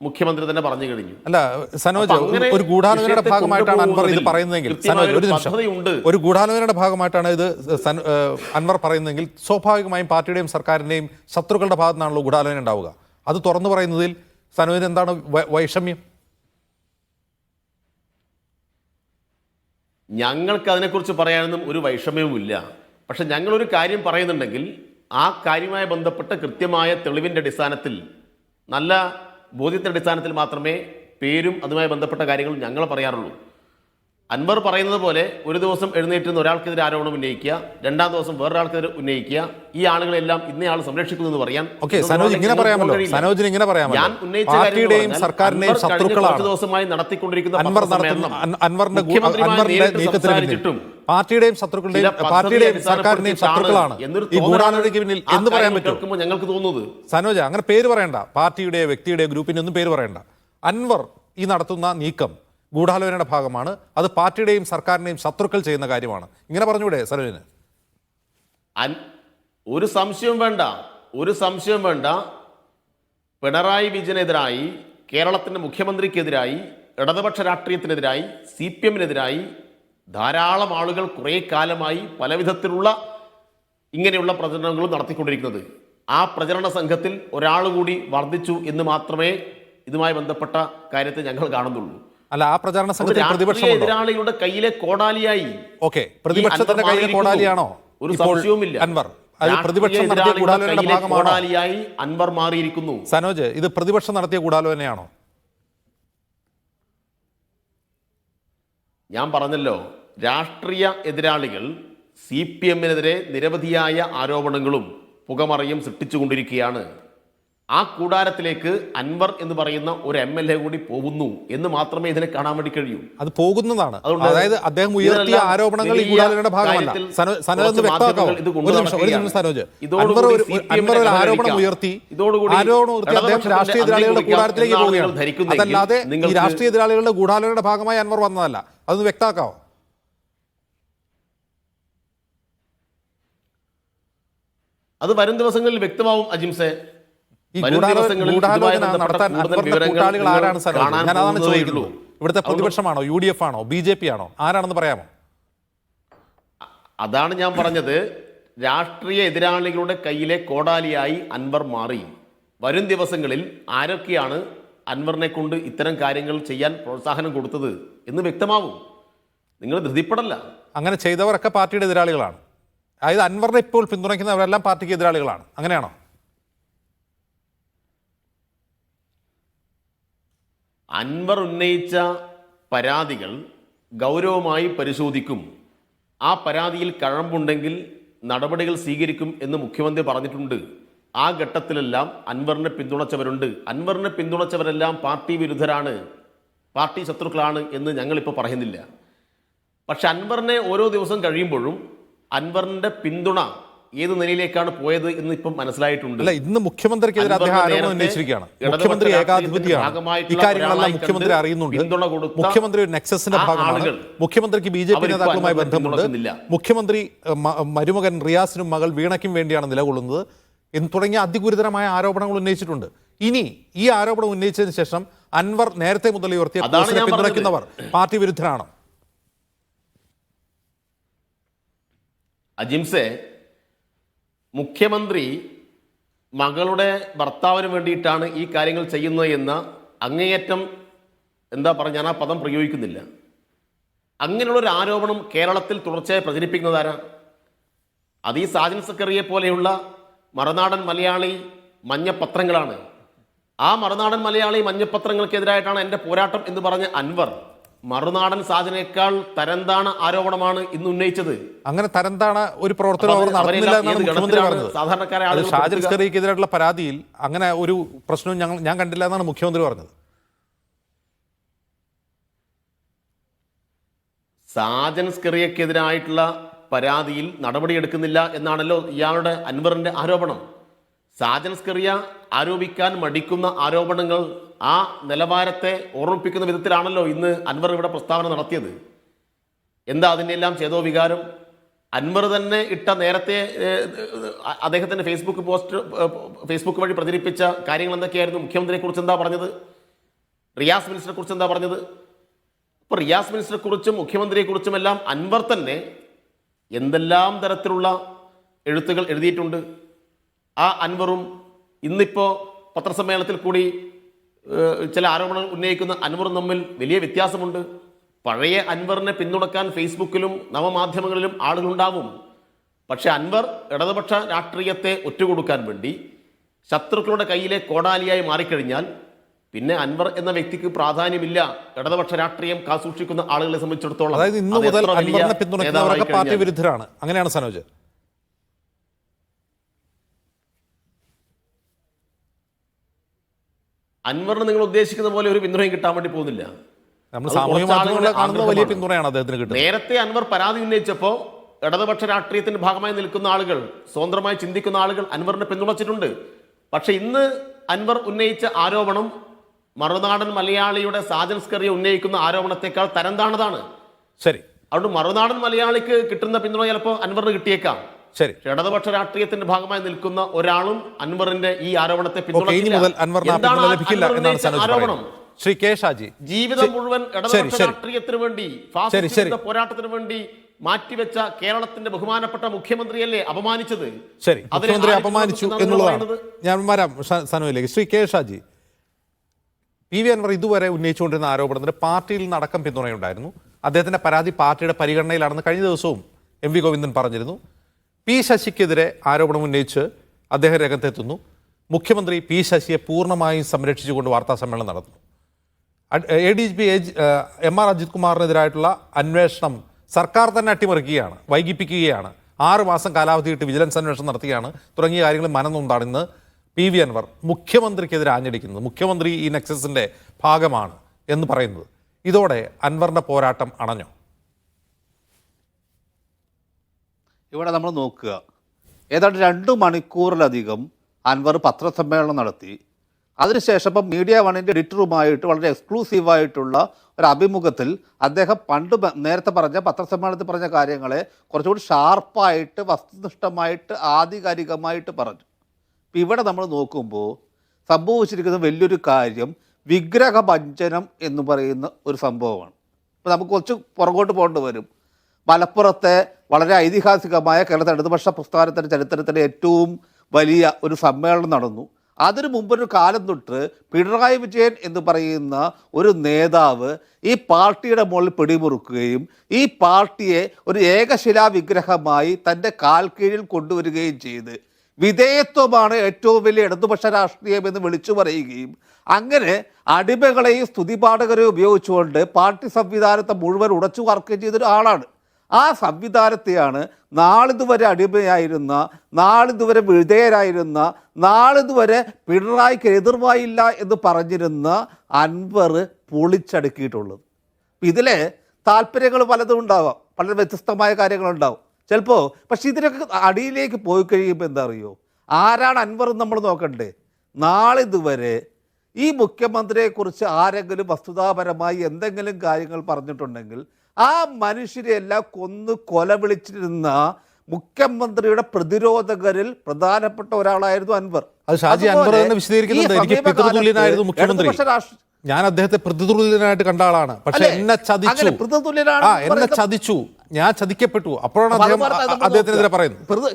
മുഖ്യമന്ത്രി തന്നെ പറഞ്ഞു കഴിഞ്ഞു. അല്ല സനോജ്, അപ്പൊ അങ്ങനെ ഒരു ഗൂഢാലോചനയുടെ വിഷയത്തെ ഭാഗമായിട്ടാണ് അൻവർ ഇത് കൊണ്ടുപോകുന്നതിൽ പറയുന്നതെങ്കിൽ, കൃത്യമായ സനോജ് ഒരു ഒരു നിമിഷം, പദ്ധതിയുണ്ട്. ഒരു ഗൂഢാലോചനയുടെ ഭാഗമായിട്ടാണ് ഇത് അൻവർ പറയുന്നതെങ്കിൽ സ്വാഭാവികമായും പാർട്ടിയുടെയും സർക്കാരിന്റെയും ശത്രുക്കളുടെ ഭാഗത്തു നിന്നാണല്ലോ ഗൂഢാലോചന ഉണ്ടാവുക. അത് തുറന്നു പറയുന്നതിൽ സനോജിന് എന്താണ് വൈഷമ്യം? ഞങ്ങൾക്ക് അതിനെക്കുറിച്ച് പറയാനൊന്നും ഒരു വൈഷമ്യവുമില്ല. പക്ഷെ ഞങ്ങളൊരു കാര്യം പറയുന്നുണ്ടെങ്കിൽ ആ കാര്യവുമായി ബന്ധപ്പെട്ട് കൃത്യമായ തെളിവിൻ്റെ അടിസ്ഥാനത്തിൽ, നല്ല ബോധ്യത്തിൻ്റെ അടിസ്ഥാനത്തിൽ മാത്രമേ പേരും അതുമായി ബന്ധപ്പെട്ട കാര്യങ്ങളും ഞങ്ങൾ പറയാറുള്ളൂ. അൻവർ പറയുന്നത് പോലെ ഒരു ദിവസം എഴുന്നേറ്റുന്ന ഒരാൾക്കെതിരെ ആരോപണം ഉന്നയിക്കുക, രണ്ടാം ദിവസം വേറൊരാൾക്കെതിരെ ഉന്നയിക്കുക, ഈ ആളുകളെല്ലാം ഇന്നയാൾ സംരക്ഷിക്കുന്നു എന്ന് പറയാൻ. ഓക്കെ സനോജ്, ഇങ്ങനെ പറയാമല്ലോ, സനോജിന് ഇങ്ങനെ പറയാമല്ലോ, ഞാൻ ഉന്നയിച്ച പാർട്ടിയുടെയും സർക്കാരിന്റെയും ശത്രുക്കളാണ് ദിവസമായി നടത്തിക്കൊണ്ടിരിക്കുന്ന അൻവർ അൻവറിന്റെ നീക്കത്തിന് പിന്നിൽ പാർട്ടിയുടെയും ശത്രുക്കളുടെയും പാർട്ടിയുടെയും സർക്കാരിന്റെയും ശത്രുക്കളാണ് ഈ ഗൂഢാലോചനയ്ക്ക് പിന്നിൽ എന്ന് പറയാൻ പറ്റും ഞങ്ങൾക്ക് തോന്നുന്നത്. സനോജ്, അങ്ങനെ പേര് പറയണ്ട, പാർട്ടിയുടെ വ്യക്തിയുടെ ഗ്രൂപ്പിന്റെ ഒന്നും പേര് പറയണ്ട. അൻവർ ഈ നടത്തുന്ന നീക്കം ഗൂഢാലോചനയുടെ ഭാഗമാണ്, അത് പാർട്ടിയുടെയും സർക്കാരിന്റെയും ശത്രുക്കൾ ചെയ്യുന്ന കാര്യമാണ്, ഇങ്ങനെ പറഞ്ഞൂടെ സനോജിന്? ഒരു സംശയവും വേണ്ട, ഒരു സംശയവും വേണ്ട. പിണറായി വിജയനെതിരായി, കേരളത്തിന്റെ മുഖ്യമന്ത്രിക്കെതിരായി, ഇടതുപക്ഷ രാഷ്ട്രീയത്തിനെതിരായി, CPM-നെതിരായി ധാരാളം ആളുകൾ കുറേ കാലമായി പല വിധത്തിലുള്ള ഇങ്ങനെയുള്ള പ്രചരണങ്ങളും നടത്തിക്കൊണ്ടിരിക്കുന്നത്. ആ പ്രചരണ സംഘത്തിൽ ഒരാൾ കൂടി വർദ്ധിച്ചു എന്ന് മാത്രമേ ഇതുമായി ബന്ധപ്പെട്ട കാര്യത്തെ ഞങ്ങൾ കാണുന്നുള്ളൂ. അല്ല, ആ പ്രചാരണ സംഘത്തിൽ പ്രതിപക്ഷം എതിരാളികളുടെ കയ്യിലെ കോടാലിയായി, ഓക്കെ, പ്രതിപക്ഷത്തിന്റെ കയ്യിലെ കോടാലിയാണോ ഒരു സംശയവുമില്ല, അൻവർ? അത് പ്രതിപക്ഷം നടത്തിയ ഗൂഢാലോചനയുടെ ഭാഗമാണോ? കോടാലിയായി അൻവർ മാറിയിരിക്കുന്നു. സനോജ്, ഇത് പ്രതിപക്ഷം നടത്തിയ ഗൂഢാലോചനയാണോ? ഞാൻ പറഞ്ഞല്ലോ, രാഷ്ട്രീയ എതിരാളികൾ CPM-നെതിരെ നിരവധിയായ ആരോപണങ്ങളും പുകമറയും സൃഷ്ടിച്ചുകൊണ്ടിരിക്കുകയാണ്. ആ കൂടാരത്തിലേക്ക് അൻവർ എന്ന് പറയുന്ന ഒരു MLA കൂടി പോകുന്നു എന്ന് മാത്രമേ ഇതിനെ കാണാൻ വേണ്ടി കഴിയൂ. അത് പോകുന്നതാണ്, അതായത് അദ്ദേഹം ഉയർത്തിയ ആരോപണങ്ങൾ ഈ ഗൂഢാലോചനയുടെ ഭാഗമല്ല. സനോജ് വ്യക്തമാക്കാമോ? ഒരു നിമിഷം സനോജ്, അൻവർ ഒരു ആരോപണം ഉയർത്തി അദ്ദേഹം രാഷ്ട്രീയ എതിരാളികളുടെ കൂടാരത്തിലേക്ക് പോവുകയാണ്. അതല്ലാതെ ഈ രാഷ്ട്രീയ എതിരാളികളുടെ ഗൂഢാലോചനയുടെ ഭാഗമായി അൻവർ വന്നതല്ല. അതൊന്ന് വ്യക്തമാക്കാമോ? അത് വരും ദിവസങ്ങളിൽ വ്യക്തമാവും അജിംസെ. ഈ ഗൂഢാലോചന നടത്താൻ അൻവറിന്റെ കൂട്ടാളികൾ ആരാണ് സനോജ്? ഞാൻ അതാണ് ചോദിക്കുന്നത്. ഇവിടുത്തെ പ്രതിപക്ഷമാണോ, UDF ആണോ, BJP ആണോ, ആരാണെന്ന് പറയാമോ? അതാണ് ഞാൻ പറഞ്ഞത്, രാഷ്ട്രീയ എതിരാളികളുടെ കയ്യിലെ കോടാലിയായി അൻവർ മാറി. വരും ദിവസങ്ങളിൽ ആരൊക്കെയാണ് അൻവറിനെ കൊണ്ട് ഇത്തരം കാര്യങ്ങൾ ചെയ്യാൻ പ്രോത്സാഹനം കൊടുത്തത് എന്ന് വ്യക്തമാവും. നിങ്ങൾ ധൃതിപ്പെടല്ല. അങ്ങനെ ചെയ്തവരൊക്കെ പാർട്ടിയുടെ എതിരാളികളാണ്. അതായത് അൻവറിനെ ഇപ്പോൾ പിന്തുണയ്ക്കുന്നവരെല്ലാം പാർട്ടിക്ക് എതിരാളികളാണ്, അങ്ങനെയാണോ? അൻവർ ഉന്നയിച്ച പരാതികൾ ഗൗരവമായി പരിശോധിക്കും. ആ പരാതിയിൽ കഴമ്പുണ്ടെങ്കിൽ നടപടികൾ സ്വീകരിക്കും എന്ന് മുഖ്യമന്ത്രി പറഞ്ഞിട്ടുണ്ട്. ആ ഘട്ടത്തിലെല്ലാം അൻവറിനെ പിന്തുണച്ചവരുണ്ട്. അൻവറിനെ പിന്തുണച്ചവരെല്ലാം പാർട്ടി വിരുദ്ധരാണ്, പാർട്ടി ശത്രുക്കളാണ് എന്ന് ഞങ്ങളിപ്പോൾ പറയുന്നില്ല. പക്ഷെ അൻവറിനെ ഓരോ ദിവസം കഴിയുമ്പോഴും അൻവറിന്റെ പിന്തുണ ഏത് നിലയിലേക്കാണ് പോയത് എന്ന് ഇപ്പം മനസ്സിലായിട്ടുണ്ട്. അല്ല, ഇന്ന് മുഖ്യമന്ത്രിക്കെതിരെ അദ്ദേഹം ആരോപണം ഉന്നയിച്ചിരിക്കുകയാണ്. മുഖ്യമന്ത്രി ഏകാധിപതിയാണ്, ഇക്കാര്യങ്ങളെല്ലാം മുഖ്യമന്ത്രി അറിയുന്നുണ്ട്. മുഖ്യമന്ത്രി ഒരു നെക്സസിന്റെ ഭാഗമാണ്. മുഖ്യമന്ത്രിക്ക് BJP നേതാക്കളുമായി ബന്ധമുണ്ട്. മുഖ്യമന്ത്രി മരുമകൻ റിയാസിനും മകൾ വീണയ്ക്കും വേണ്ടിയാണ് നിലകൊള്ളുന്നത് എന്ന് തുടങ്ങിയ അതിഗുരുതരമായ ആരോപണങ്ങൾ ഉന്നയിച്ചിട്ടുണ്ട്. ഇനി ഈ ആരോപണം ഉന്നയിച്ചതിന് ശേഷം അൻവർ നേരത്തെ മുതൽ ഉയർത്തിയ പിന്തുണയ്ക്കുന്നവർ പാർട്ടി വിരുദ്ധരാണോ? അജിംസെ, മുഖ്യമന്ത്രി മകളുടെ ഭർത്താവിന് വേണ്ടിയിട്ടാണ് ഈ കാര്യങ്ങൾ ചെയ്യുന്നത് എന്ന അങ്ങേയറ്റം എന്താ പറയുക, ഞാൻ ആ പദം പ്രയോഗിക്കുന്നില്ല. അങ്ങനെയുള്ളൊരു ആരോപണം കേരളത്തിൽ തുടർച്ചയായി പ്രചരിപ്പിക്കുന്നതാരാ? അത് ഈ സാജൻ സക്കറിയെ പോലെയുള്ള മറുനാടൻ മലയാളി മഞ്ഞപ്പത്രങ്ങളാണ്. ആ മറുനാടൻ മലയാളി മഞ്ഞപ്പത്രങ്ങൾക്കെതിരായിട്ടാണ് എൻ്റെ പോരാട്ടം എന്ന് പറഞ്ഞ അൻവർ മറുനാടൻ സാജനേക്കാൾ തരംതാണ ആരോപണമാണ് ഇന്ന് ഉന്നയിച്ചത്. അങ്ങനെ തരംതാണ ഒരു പ്രവർത്തനം അവർ നടത്തുന്നില്ല എന്നാണ് മുഖ്യമന്ത്രി പറഞ്ഞത്. സാധാരണക്കാരെ ഷാജിൽ സ്കറിക്കെതിരായിട്ടുള്ള പരാതിയിൽ അങ്ങനെ ഒരു പ്രശ്നവും ഞാൻ കണ്ടില്ല എന്നാണ് മുഖ്യമന്ത്രി പറഞ്ഞത്. സാജൻ സ്കറിയക്കെതിരായിട്ടുള്ള പരാതിയിൽ നടപടിയെടുക്കുന്നില്ല എന്നാണല്ലോ ഇയാളുടെ അൻവറിന്റെ ആരോപണം. സാജൻ സ്കറിയ ആരോപിക്കാൻ മടിക്കുന്ന ആരോപണങ്ങൾ ആ നിലവാരത്തെ ഓർമ്മിപ്പിക്കുന്ന വിധത്തിലാണല്ലോ ഇന്ന് അൻവർ ഇവിടെ പ്രസ്താവന നടത്തിയത്. എന്താ അതിനെല്ലാം ചേതോ വികാരം? അൻവർ തന്നെ ഇട്ട നേരത്തെ അദ്ദേഹത്തിന്റെ ഫേസ്ബുക്ക് വഴി പ്രചരിപ്പിച്ച കാര്യങ്ങൾ എന്തൊക്കെയായിരുന്നു? മുഖ്യമന്ത്രിയെ കുറിച്ച് എന്താ പറഞ്ഞത്? റിയാസ് മിനിസ്റ്ററെ കുറിച്ച് എന്താ പറഞ്ഞത്? ഇപ്പോൾ റിയാസ് മിനിസ്റ്ററെ കുറിച്ചും മുഖ്യമന്ത്രിയെ കുറിച്ചുമെല്ലാം അൻവർ തന്നെ എന്തെല്ലാം തരത്തിലുള്ള എഴുത്തുകൾ എഴുതിയിട്ടുണ്ട്. ആ അൻവറും ഇന്നിപ്പോൾ പത്രസമ്മേളനത്തിൽ കൂടി ചില ആരോപണങ്ങൾ ഉന്നയിക്കുന്ന അൻവറും തമ്മിൽ വലിയ വ്യത്യാസമുണ്ട്. പഴയ അൻവറിനെ പിന്തുണക്കാൻ ഫേസ്ബുക്കിലും നവമാധ്യമങ്ങളിലും ആളുകളുണ്ടാവും. പക്ഷെ അൻവർ ഇടതുപക്ഷ രാഷ്ട്രീയത്തെ ഒറ്റുകൊടുക്കാൻ വേണ്ടി ശത്രുക്കളുടെ കയ്യിലെ കോടാലിയായി മാറിക്കഴിഞ്ഞാൽ പിന്നെ അൻവർ എന്ന വ്യക്തിക്ക് പ്രാധാന്യമില്ല. ഇടതുപക്ഷ രാഷ്ട്രീയം കാസൂക്ഷിക്കുന്ന ആളുകളെ സംബന്ധിച്ചിടത്തോളം അതായത് ഇന്നു മുതൽ അൻവറിനെ പിന്തുണയ്ക്കുന്നവരൊക്കെ പാർട്ടി വിരുദ്ധരാണ്, അങ്ങനെയാണ് സനോജ്? അൻവറിന് നിങ്ങൾ ഉദ്ദേശിക്കുന്ന പോലെ ഒരു പിന്തുണയും കിട്ടാൻ വേണ്ടി പോകുന്നില്ല. നമ്മൾ സാമൂഹ്യ മാധ്യമങ്ങളെ കാണുന്ന വലിയ പിന്തുണയാണ് അദ്ദേഹത്തിന് കിട്ടുന്നത്. നേരത്തെ അൻവർ പരാതി ഉന്നയിച്ചപ്പോൾ ഇടതുപക്ഷ രാഷ്ട്രീയത്തിന്റെ ഭാഗമായി നിൽക്കുന്ന ആളുകൾ, സ്വതന്ത്രമായി ചിന്തിക്കുന്ന ആളുകൾ അൻവറിനെ പിന്തുണച്ചിട്ടുണ്ട്. പക്ഷെ ഇന്ന് അൻവർ ഉന്നയിച്ച ആരോപണം മറുനാടൻ മലയാളിയുടെ സാജൻ സ്കറിയ ഉന്നയിക്കുന്ന ആരോപണത്തെക്കാൾ തരം താണതാണ്. ശരി, അതുകൊണ്ട് മറുനാടൻ മലയാളിക്ക് കിട്ടുന്ന പിന്തുണ ചിലപ്പോൾ അൻവറിന് കിട്ടിയേക്കാം. ശരി. ഇടതുപക്ഷ രാഷ്ട്രീയത്തിന്റെ ഭാഗമായി നിൽക്കുന്ന ഒരാളും അൻവറിന്റെ ഈ ആരോപണത്തെ ഇനി മുതൽ അൻവറിന് പിന്തുണ ലഭിക്കില്ല എന്നാണ് സനോജ് പറയുന്നത്. ശ്രീ കെ ഷാജി, ജീവിതം മുഴുവൻ ഇടതുപക്ഷ രാഷ്ട്രീയത്തിന് വേണ്ടി, ഫാസിസ്റ്റ് പോരാട്ടത്തിന് വേണ്ടി മാറ്റിവെച്ച കേരളത്തിന്റെ ബഹുമാനപ്പെട്ട മുഖ്യമന്ത്രിയല്ലേ അപമാനിച്ചത്? ശരി, മുഖ്യമന്ത്രി അപമാനിച്ചു എന്നുള്ളതാണ്. ഞാൻ വരാം സനുവിലേക്ക്. Shri K Shaji, P V Anvar ഇതുവരെ ഉന്നയിച്ചുകൊണ്ടിരുന്ന ആരോപണത്തിന് പാർട്ടിയിൽ നിന്നടക്കം പിന്തുണയുണ്ടായിരുന്നു. അദ്ദേഹത്തിന്റെ പരാതി പാർട്ടിയുടെ പരിഗണനയിലാണെന്ന് കഴിഞ്ഞ ദിവസവും എം വി ഗോവിന്ദൻ പറഞ്ഞിരുന്നു. പി ശശിക്കെതിരെ ആരോപണം ഉന്നയിച്ച് അദ്ദേഹം രംഗത്തെത്തുന്നു. മുഖ്യമന്ത്രി പി ശശിയെ പൂർണ്ണമായും സംരക്ഷിച്ചുകൊണ്ട് വാർത്താ സമ്മേളനം നടത്തുന്നു. ADGP എം ആർ അജിത് കുമാറിനെതിരായിട്ടുള്ള അന്വേഷണം സർക്കാർ തന്നെ അട്ടിമറിക്കുകയാണ്, വൈകിപ്പിക്കുകയാണ്, 6 മാസം കാലാവധിയിട്ട് വിജിലൻസ് അന്വേഷണം നടത്തുകയാണ് തുടങ്ങിയ കാര്യങ്ങൾ മനംനൊന്താണ് ഇന്ന് പി വി അൻവർ മുഖ്യമന്ത്രിക്കെതിരെ ആഞ്ഞടിക്കുന്നത്. മുഖ്യമന്ത്രി ഈ നെക്സസിന്റെ ഭാഗമാണ് എന്ന് പറയുന്നത്. ഇതോടെ അൻവറിന്റെ പോരാട്ടം അണഞ്ഞോ? ഇവിടെ നമ്മൾ നോക്കുക, ഏതാണ്ട് 2 മണിക്കൂറിലധികം അൻവർ പത്രസമ്മേളനം നടത്തി. അതിനുശേഷം ഇപ്പം മീഡിയ വണ്ണിൻ്റെ എഡിറ്ററുമായിട്ട് വളരെ എക്സ്ക്ലൂസീവായിട്ടുള്ള ഒരു അഭിമുഖത്തിൽ അദ്ദേഹം നേരത്തെ പറഞ്ഞ പത്രസമ്മേളനത്തിൽ പറഞ്ഞ കാര്യങ്ങളെ കുറച്ചുകൂടി ഷാർപ്പായിട്ട് വസ്തുനിഷ്ഠമായിട്ട് ആധികാരികമായിട്ട് പറഞ്ഞു. ഇപ്പം ഇവിടെ നമ്മൾ നോക്കുമ്പോൾ സംഭവിച്ചിരിക്കുന്ന വലിയൊരു കാര്യം വിഗ്രഹഭഞ്ജനം എന്ന് പറയുന്ന ഒരു സംഭവമാണ്. ഇപ്പോൾ നമുക്ക് കുറച്ച് പുറകോട്ട് പോകേണ്ടി വരും. മലപ്പുറത്തെ വളരെ ഐതിഹാസികമായ കേരളത്തിലെ ഇടതുപക്ഷ പ്രസ്ഥാനത്തിൻ്റെ ചരിത്രത്തിലെ ഏറ്റവും വലിയ ഒരു സമ്മേളനം നടന്നു. അതിനു മുമ്പൊരു കാലം തൊട്ട് പിണറായി വിജയൻ എന്ന് പറയുന്ന ഒരു നേതാവ് ഈ പാർട്ടിയുടെ മുകളിൽ പിടിമുറുക്കുകയും ഈ പാർട്ടിയെ ഒരു ഏകശിലാ വിഗ്രഹമായി തൻ്റെ കാൽ കീഴിൽ കൊണ്ടുവരികയും ചെയ്ത് വിധേയത്വമാണ് ഏറ്റവും വലിയ ഇടതുപക്ഷ രാഷ്ട്രീയം എന്ന് വിളിച്ചു പറയുകയും അങ്ങനെ അടിമകളെയും സ്തുതിപാഠകരെയും ഉപയോഗിച്ചുകൊണ്ട് പാർട്ടി സംവിധാനത്തെ മുഴുവൻ ഉടച്ചു വാർക്കുകയും ചെയ്തൊരു ആളാണ്. ആ സംവിധാനത്തെയാണ് നാളിതുവരെ അടിമയായിരുന്ന, നാളിതുവരെ വിധേയരായിരുന്ന, നാളിതുവരെ പിണറായിക്ക് എതിർവായില്ല എന്ന് പറഞ്ഞിരുന്ന അൻവർ പൊളിച്ചടുക്കിയിട്ടുള്ളത്. ഇതിലെ താല്പര്യങ്ങൾ പലതും ഉണ്ടാവാം, വളരെ വ്യത്യസ്തമായ കാര്യങ്ങളുണ്ടാവും ചിലപ്പോൾ. പക്ഷെ ഇതിനൊക്കെ അടിയിലേക്ക് പോയി കഴിയുമ്പോൾ എന്താ അറിയോ, ആരാണ് അൻവർ നമ്മൾ നോക്കണ്ടേ? നാളിതുവരെ ഈ മുഖ്യമന്ത്രിയെക്കുറിച്ച് ആരെങ്കിലും വസ്തുതാപരമായി എന്തെങ്കിലും കാര്യങ്ങൾ പറഞ്ഞിട്ടുണ്ടെങ്കിൽ ആ മനുഷ്യരെയെല്ലാം കൊല വിളിച്ചിരുന്ന മുഖ്യമന്ത്രിയുടെ പ്രതിരോധകരിൽ പ്രധാനപ്പെട്ട ഒരാളായിരുന്നു അൻവർ. അത് ഷാജി അൻവർ തന്നെ വിശദീകരിക്കുന്നുണ്ട്. എനിക്ക് പിതൃതുല്യനായിരുന്നു മുഖ്യമന്ത്രി, ഞാൻ അദ്ദേഹത്തെ പ്രതിതുല്യനായിട്ട് കണ്ട ആളാണ്. പക്ഷെ എന്നെ ചതിച്ചു, ഞാൻ ചതിക്കപ്പെട്ടു. അപ്പോഴാണ് അദ്ദേഹത്തിനെതിരെ പറയുന്നത്.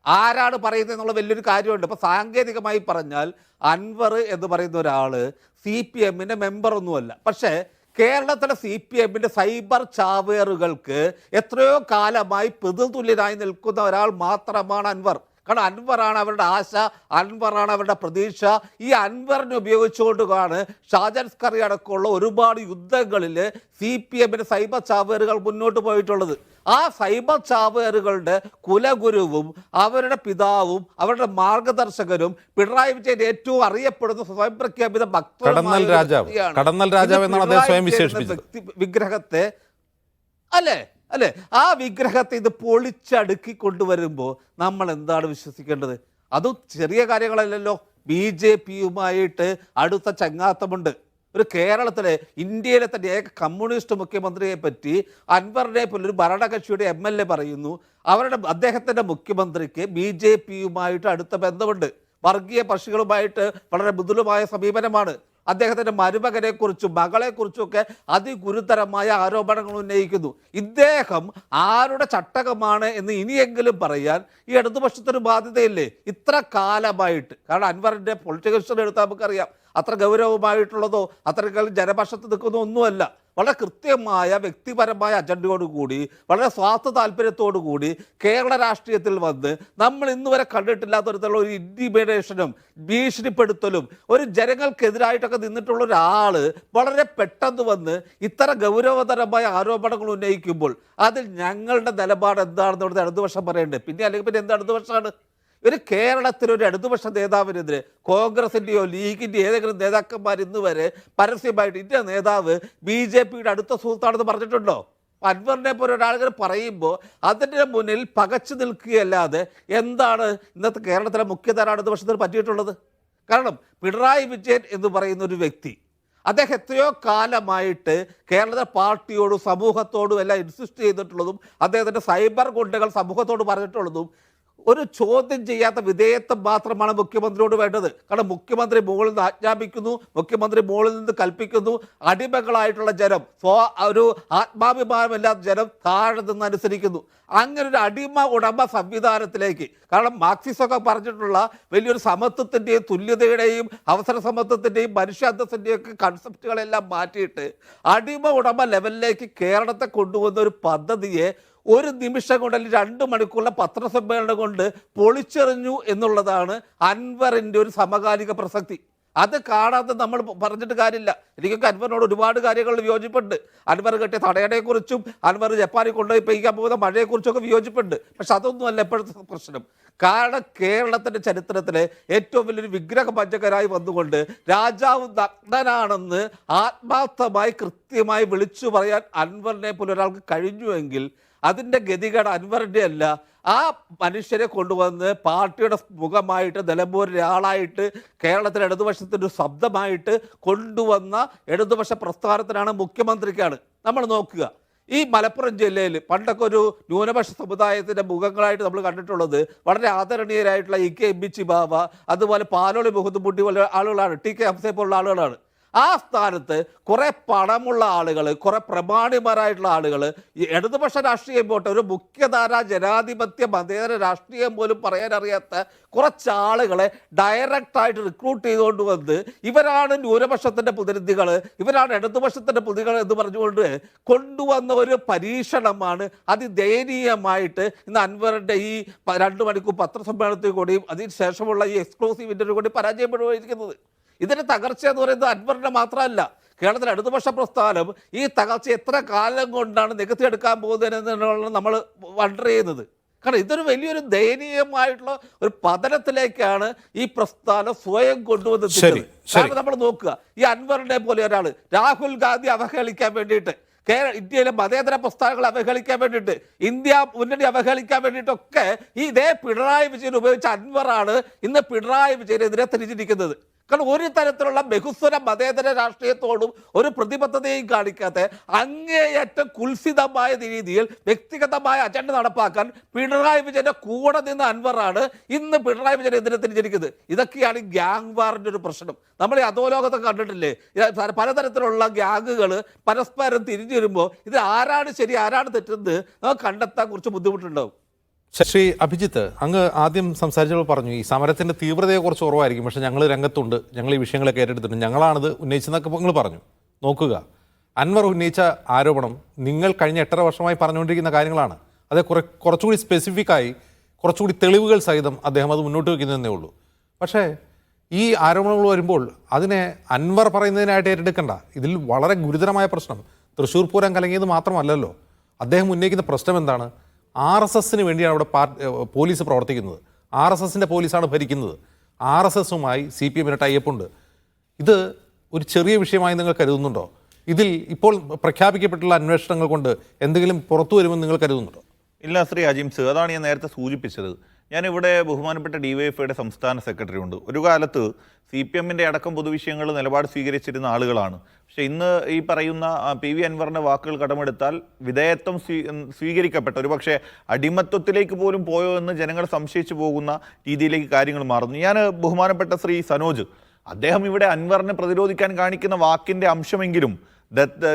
ആരാണ് പറയുന്നത് എന്നുള്ള വലിയൊരു കാര്യമുണ്ട്. ഇപ്പൊ സാങ്കേതികമായി പറഞ്ഞാൽ അൻവർ എന്ന് പറയുന്ന ഒരാള് CPM-ന്റെ മെമ്പറൊന്നുമല്ല. പക്ഷേ കേരളത്തിലെ CPM-ന്റെ സൈബർ ചാവേറുകൾക്ക് എത്രയോ കാലമായി പ്രതിതുല്യനായി നിൽക്കുന്ന ഒരാൾ മാത്രമാണ് അൻവർ. കാരണം അൻവറാണ് അവരുടെ ആശ, അൻവറാണ് അവരുടെ പ്രതീക്ഷ. ഈ അൻവറിനെ ഉപയോഗിച്ചുകൊണ്ടാണ് ഷാജൻ സ്കറി അടക്കമുള്ള ഒരുപാട് യുദ്ധങ്ങളിൽ CPM-ന്റെ സൈബർ ചാവേറുകൾ മുന്നോട്ട് പോയിട്ടുള്ളത്. ആ സൈബർ ചാവേറുകളുടെ കുലഗുരുവും അവരുടെ പിതാവും അവരുടെ മാർഗദർശകനും പിണറായി വിജയൻ ഏറ്റവും അറിയപ്പെടുന്ന സ്വയം പ്രഖ്യാപിത കടന്നൽ രാജാവ് എന്നാണ് അദ്ദേഹം സ്വയം വിശേഷിപ്പിച്ചത്. വിഗ്രഹത്തെ അല്ലേ ആ വിഗ്രഹത്തെ ഇത് പൊളിച്ചടുക്കി കൊണ്ടുവരുമ്പോൾ നമ്മൾ എന്താണ് വിശ്വസിക്കേണ്ടത്? അതും ചെറിയ കാര്യങ്ങളല്ലല്ലോ. BJP-യുമായിട്ട് അടുത്ത ചങ്ങാത്തമുണ്ട്. ഒരു കേരളത്തിലെ ഇന്ത്യയിലെ തന്നെ ഏക കമ്മ്യൂണിസ്റ്റ് മുഖ്യമന്ത്രിയെ പറ്റി അൻവറിനെ പോലൊരു ഭരണകക്ഷിയുടെ MLA പറയുന്നു അദ്ദേഹത്തിൻ്റെ മുഖ്യമന്ത്രിക്ക് BJP-യുമായിട്ട് അടുത്ത ബന്ധമുണ്ട്. വർഗീയ പക്ഷികളുമായിട്ട് വളരെ മൃദുലമായ സമീപനമാണ്. അദ്ദേഹത്തിൻ്റെ മരുമകനെക്കുറിച്ചും മകളെക്കുറിച്ചുമൊക്കെ അതിഗുരുതരമായ ആരോപണങ്ങൾ ഉന്നയിക്കുന്നു. ഇദ്ദേഹം ആരുടെ ചട്ടകമാണ് എന്ന് ഇനിയെങ്കിലും പറയാൻ ഈ ഇടതുപക്ഷത്തിന് ബാധ്യതയില്ലേ? ഇത്ര കാലമായിട്ട്. കാരണം അൻവറിൻ്റെ പൊളിറ്റിക്കൽ ഹിസ്റ്ററി എടുത്താൽ നമുക്കറിയാം, അത്ര ഗൗരവമായിട്ടുള്ളതോ അത്രയും ജനപക്ഷത്ത് നിൽക്കുന്നോ ഒന്നുമല്ല. വളരെ കൃത്യമായ വ്യക്തിപരമായ അജണ്ടയോടുകൂടി വളരെ സ്വാർത്ഥ താല്പര്യത്തോടുകൂടി കേരള രാഷ്ട്രീയത്തിൽ വന്ന് നമ്മൾ ഇന്നുവരെ കണ്ടിട്ടില്ലാത്ത തരത്തിലുള്ള ഒരു ഇൻറ്റിമിഡേഷനും ഭീഷണിപ്പെടുത്തലും ഒരു ജനങ്ങൾക്കെതിരായിട്ടൊക്കെ നിന്നിട്ടുള്ള ഒരാൾ വളരെ പെട്ടെന്ന് വന്ന് ഇത്തരം ഗൗരവതരമായ ആരോപണങ്ങൾ ഉന്നയിക്കുമ്പോൾ അതിൽ ഞങ്ങളുടെ നിലപാട് എന്താണെന്ന് ഇവിടുത്തെ ഇടതുപക്ഷം പറയേണ്ടത്. അല്ലെങ്കിൽ പിന്നെ എന്താ ഇടതുപക്ഷമാണ്? ഒരു കേരളത്തിലൊരു ഇടതുപക്ഷ നേതാവിനെതിരെ കോൺഗ്രസിൻ്റെയോ ലീഗിൻ്റെയോ ഏതെങ്കിലും നേതാക്കന്മാർ ഇന്ന് വരെ പരസ്യമായിട്ട് ഇന്ത്യ നേതാവ് BJP-യുടെ അടുത്ത സുഹൃത്താണെന്ന് പറഞ്ഞിട്ടുണ്ടോ? അൻവറിനെ പോലെ ഒരാളുകൾ പറയുമ്പോൾ അതിൻ്റെ മുന്നിൽ പകച്ചു നിൽക്കുകയല്ലാതെ എന്താണ് ഇന്നത്തെ കേരളത്തിലെ മുഖ്യധാര ഇടതുപക്ഷത്തിന് പറ്റിയിട്ടുള്ളത്? കാരണം പിണറായി വിജയൻ എന്ന് പറയുന്ന ഒരു വ്യക്തി, അദ്ദേഹം എത്രയോ കാലമായിട്ട് കേരളത്തിലെ പാർട്ടിയോടും സമൂഹത്തോടും എല്ലാം ഇൻസിസ്റ്റ് ചെയ്തിട്ടുള്ളതും അദ്ദേഹത്തിൻ്റെ സൈബർ ഗുണ്ടകൾ സമൂഹത്തോട് പറഞ്ഞിട്ടുള്ളതും ഒരു ചോദ്യം ചെയ്യാത്ത വിധേയത്വം മാത്രമാണ് മുഖ്യമന്ത്രിയോട് വേണ്ടത്. കാരണം മുഖ്യമന്ത്രി മുകളിൽ നിന്ന് ആജ്ഞാപിക്കുന്നു, മുഖ്യമന്ത്രി മുകളിൽ നിന്ന് കൽപ്പിക്കുന്നു. അടിമകളായിട്ടുള്ള ജനം, ഒരു ആത്മാഭിമാനമില്ലാത്ത ജനം താഴെ നിന്ന് അനുസരിക്കുന്നു. അങ്ങനെ ഒരു അടിമ ഉടമ സംവിധാനത്തിലേക്ക്, കാരണം മാർക്സിസമൊക്കെ പറഞ്ഞിട്ടുള്ള വലിയൊരു സമത്വത്തിൻ്റെയും തുല്യതയുടെയും അവസര സമത്വത്തിൻ്റെയും മനുഷ്യാന്തസ്സിൻ്റെയും ഒക്കെ കൺസെപ്റ്റുകളെല്ലാം മാറ്റിയിട്ട് അടിമ ഉടമ ലെവലിലേക്ക് കേരളത്തെ കൊണ്ടുവന്ന ഒരു പദ്ധതിയെ ഒരു നിമിഷം കൊണ്ട് അല്ലെങ്കിൽ 2 മണിക്കൂറിലെ പത്രസമ്മേളനം കൊണ്ട് പൊളിച്ചെറിഞ്ഞു എന്നുള്ളതാണ് അൻവറിൻ്റെ ഒരു സമകാലിക പ്രസക്തി. അത് കാണാതെ നമ്മൾ പറഞ്ഞിട്ട് കാര്യമില്ല. എനിക്കൊക്കെ അൻവറിനോട് ഒരുപാട് കാര്യങ്ങളിൽ വിയോജിപ്പുണ്ട്. അൻവർ കെട്ടിയ തടയണയെക്കുറിച്ചും അൻവർ ജപ്പാനിൽ കൊണ്ടുപോയി പെയ്യാൻ പോകുന്ന മഴയെക്കുറിച്ചൊക്കെ വിയോജിപ്പുണ്ട്. പക്ഷെ അതൊന്നുമല്ല ഇപ്പോഴത്തെ പ്രശ്നം. കാരണം കേരളത്തിൻ്റെ ചരിത്രത്തിലെ ഏറ്റവും വലിയൊരു വിഗ്രഹഭഞ്ജകരായി വന്നുകൊണ്ട് രാജാവ് നഗ്നനാണെന്ന് ആത്മാർത്ഥമായി കൃത്യമായി വിളിച്ചു പറയാൻ അൻവറിനെ പോലെ ഒരാൾക്ക് കഴിഞ്ഞുവെങ്കിൽ അതിൻ്റെ ഗതികേട് അൻവറിൻ്റെ അല്ല, ആ മനുഷ്യരെ കൊണ്ടുവന്ന് പാർട്ടിയുടെ മുഖമായിട്ട് നിലമ്പൂരിലെ ആളായിട്ട് കേരളത്തിലെ ഇടതുപക്ഷത്തിൻ്റെ ഒരു ശബ്ദമായിട്ട് കൊണ്ടുവന്ന ഇടതുപക്ഷ പ്രസ്ഥാനത്തിനാണ്, മുഖ്യമന്ത്രിക്കാണ്. നമ്മൾ നോക്കുക, ഈ മലപ്പുറം ജില്ലയിൽ പണ്ടൊക്കെ ഒരു ന്യൂനപക്ഷ സമുദായത്തിൻ്റെ മുഖങ്ങളായിട്ട് നമ്മൾ കണ്ടിട്ടുള്ളത് വളരെ ആദരണീയരായിട്ടുള്ള EK ബാബ, അതുപോലെ പാലോളി മുഹമ്മദ് മുട്ടി പോലെ ആളുകളാണ്, TK ഹംസയെ പോലുള്ള ആളുകളാണ്. ആ സ്ഥാനത്ത് കുറേ പണമുള്ള ആളുകൾ, കുറേ പ്രമാണിമാരായിട്ടുള്ള ആളുകൾ, ഈ ഇടതുപക്ഷ രാഷ്ട്രീയം പോട്ടെ ഒരു മുഖ്യധാര ജനാധിപത്യ മതേതര രാഷ്ട്രീയം പോലും പറയാനറിയാത്ത കുറച്ച് ആളുകളെ ഡയറക്റ്റായിട്ട് റിക്രൂട്ട് ചെയ്തുകൊണ്ട് വന്ന് ഇവരാണ് ന്യൂനപക്ഷത്തിൻ്റെ പ്രതിനിധികൾ, ഇവരാണ് ഇടതുപക്ഷത്തിൻ്റെ പ്രതിനിധികൾ എന്ന് പറഞ്ഞുകൊണ്ട് കൊണ്ടുവന്ന ഒരു പരീക്ഷണമാണ് അതിദയനീയമായിട്ട് ഇന്ന് അൻവറിൻ്റെ ഈ 2 മണിക്കൂർ പത്രസമ്മേളനത്തിൽ കൂടിയും അതിന് ശേഷമുള്ള ഈ എക്സ്ക്ലൂസീവ് ഇൻ്റർവ്യൂ കൂടി പരാജയപ്പെടുകയിരിക്കുന്നത്. ഇതിൻ്റെ തകർച്ച എന്ന് പറയുന്നത് അൻവറിൻ്റെ മാത്രമല്ല, കേരളത്തിലെ ഇടതുപക്ഷ പ്രസ്ഥാനം ഈ തകർച്ച എത്ര കാലം കൊണ്ടാണ് നികത്തിയെടുക്കാൻ പോകുന്നതെന്നുള്ള നമ്മൾ വണ്ടർ ചെയ്യുന്നത്. കാരണം ഇതൊരു വലിയൊരു ദയനീയമായിട്ടുള്ള ഒരു പതനത്തിലേക്കാണ് ഈ പ്രസ്ഥാനം സ്വയം കൊണ്ടുവന്നെത്തിച്ചത്. കാരണം നമ്മൾ നോക്കുക, ഈ അൻവറിനെ പോലെ ഒരാൾ രാഹുൽ ഗാന്ധി അവഹേളിക്കാൻ വേണ്ടിയിട്ട്, ഇന്ത്യയിലെ മതേതര പ്രസ്ഥാനങ്ങൾ അവഹേളിക്കാൻ വേണ്ടിയിട്ട്, ഇന്ത്യ മുന്നണി അവഹേളിക്കാൻ വേണ്ടിയിട്ടൊക്കെ ഈ ഇതേ പിണറായി വിജയൻ ഉപയോഗിച്ച അൻവറാണ് ഇന്ന് പിണറായി വിജയനെതിരെ തിരിഞ്ഞിരിക്കുന്നത്. കാരണം ഒരു തരത്തിലുള്ള ബഹുസ്വര മതേതര രാഷ്ട്രീയത്തോടും ഒരു പ്രതിബദ്ധതയും കാണിക്കാത്ത അങ്ങേയറ്റം കുൽസിതമായ രീതിയിൽ വ്യക്തിഗതമായ അജണ്ട നടപ്പാക്കാൻ പിണറായി വിജയന്റെ കൂടെ നിന്ന് അൻവറാണ് ഇന്ന് പിണറായി വിജയനെതിരെ തിരിഞ്ഞിരിക്കുന്നത്. ഇതൊക്കെയാണ് ഗ്യാങ് വാറിൻ്റെ ഒരു പ്രശ്നം. നമ്മൾ ഈ അധോലോകത്തൊക്കെ കണ്ടിട്ടില്ലേ, പലതരത്തിലുള്ള ഗ്യാങ്ങുകൾ പരസ്പരം തിരിഞ്ഞു വരുമ്പോൾ ഇത് ആരാണ് ശരി ആരാണ് തെറ്റെന്ന് നമുക്ക് കണ്ടെത്താൻ കുറച്ച് ബുദ്ധിമുട്ടുണ്ടാവും. ശ്രീ അഭിജിത്ത്, അങ്ങ് ആദ്യം സംസാരിച്ചപ്പോൾ പറഞ്ഞു ഈ സമരത്തിൻ്റെ തീവ്രതയെ കുറച്ച് കുറവായിരിക്കും, പക്ഷേ ഞങ്ങൾ രംഗത്തുണ്ട്, ഞങ്ങൾ ഈ വിഷയങ്ങളൊക്കെ ഏറ്റെടുത്തിട്ടുണ്ട്, ഞങ്ങളാണിത് ഉന്നയിച്ചെന്നൊക്കെ നിങ്ങൾ പറഞ്ഞു. നോക്കുക, അൻവർ ഉന്നയിച്ച ആരോപണം നിങ്ങൾ കഴിഞ്ഞ 8.5 വർഷമായി പറഞ്ഞുകൊണ്ടിരിക്കുന്ന കാര്യങ്ങളാണ്. അത് കുറച്ചുകൂടി സ്പെസിഫിക്കായി കുറച്ചുകൂടി തെളിവുകൾ സഹിതം അദ്ദേഹം അത് മുന്നോട്ട് വയ്ക്കുന്നതേ ഉള്ളൂ. പക്ഷേ ഈ ആരോപണങ്ങൾ വരുമ്പോൾ അതിനെ അൻവർ പറയുന്നതിനായിട്ട് ഏറ്റെടുക്കണ്ട. ഇതിൽ വളരെ ഗുരുതരമായ പ്രശ്നം തൃശ്ശൂർ പൂരം കലങ്ങിയത് മാത്രമല്ലല്ലോ. അദ്ദേഹം ഉന്നയിക്കുന്ന പ്രശ്നം എന്താണ്? RSSന് വേണ്ടിയാണ് അവിടെ പോലീസ് പ്രവർത്തിക്കുന്നത്. RSSൻ്റെ പോലീസാണ് ഭരിക്കുന്നത്. RSSുമായി CPMന് ടൈപ്പുണ്ട്. ഇത് ഒരു ചെറിയ വിഷയമായി നിങ്ങൾ കരുതുന്നുണ്ടോ? ഇതിൽ ഇപ്പോൾ പ്രഖ്യാപിക്കപ്പെട്ടുള്ള അന്വേഷണങ്ങൾ കൊണ്ട് എന്തെങ്കിലും പുറത്തു വരുമെന്ന് നിങ്ങൾ കരുതുന്നുണ്ടോ? ഇല്ല ശ്രീ അജിംസ്, അതാണ് ഞാൻ നേരത്തെ സൂചിപ്പിച്ചത്. ഞാനിവിടെ ബഹുമാനപ്പെട്ട DYFIയുടെ സംസ്ഥാന സെക്രട്ടറി ഉണ്ട്. ഒരു കാലത്ത് CPMൻ്റെ അടക്കം പൊതുവിഷയങ്ങൾ നിലപാട് സ്വീകരിച്ചിരുന്ന ആളുകളാണ്. പക്ഷേ ഇന്ന് ഈ പറയുന്ന PV അൻവറിൻ്റെ വാക്കുകൾ കടമെടുത്താൽ വിധേയത്വം സ്വീകരിക്കപ്പെട്ട ഒരു പക്ഷേ അടിമത്വത്തിലേക്ക് പോലും പോയോ എന്ന് ജനങ്ങൾ സംശയിച്ചു പോകുന്ന രീതിയിലേക്ക് കാര്യങ്ങൾ മാറുന്നു. ഞാൻ ബഹുമാനപ്പെട്ട ശ്രീ സനോജ്, അദ്ദേഹം ഇവിടെ അൻവറിനെ പ്രതിരോധിക്കാൻ കാണിക്കുന്ന വാക്കിൻ്റെ അംശമെങ്കിലും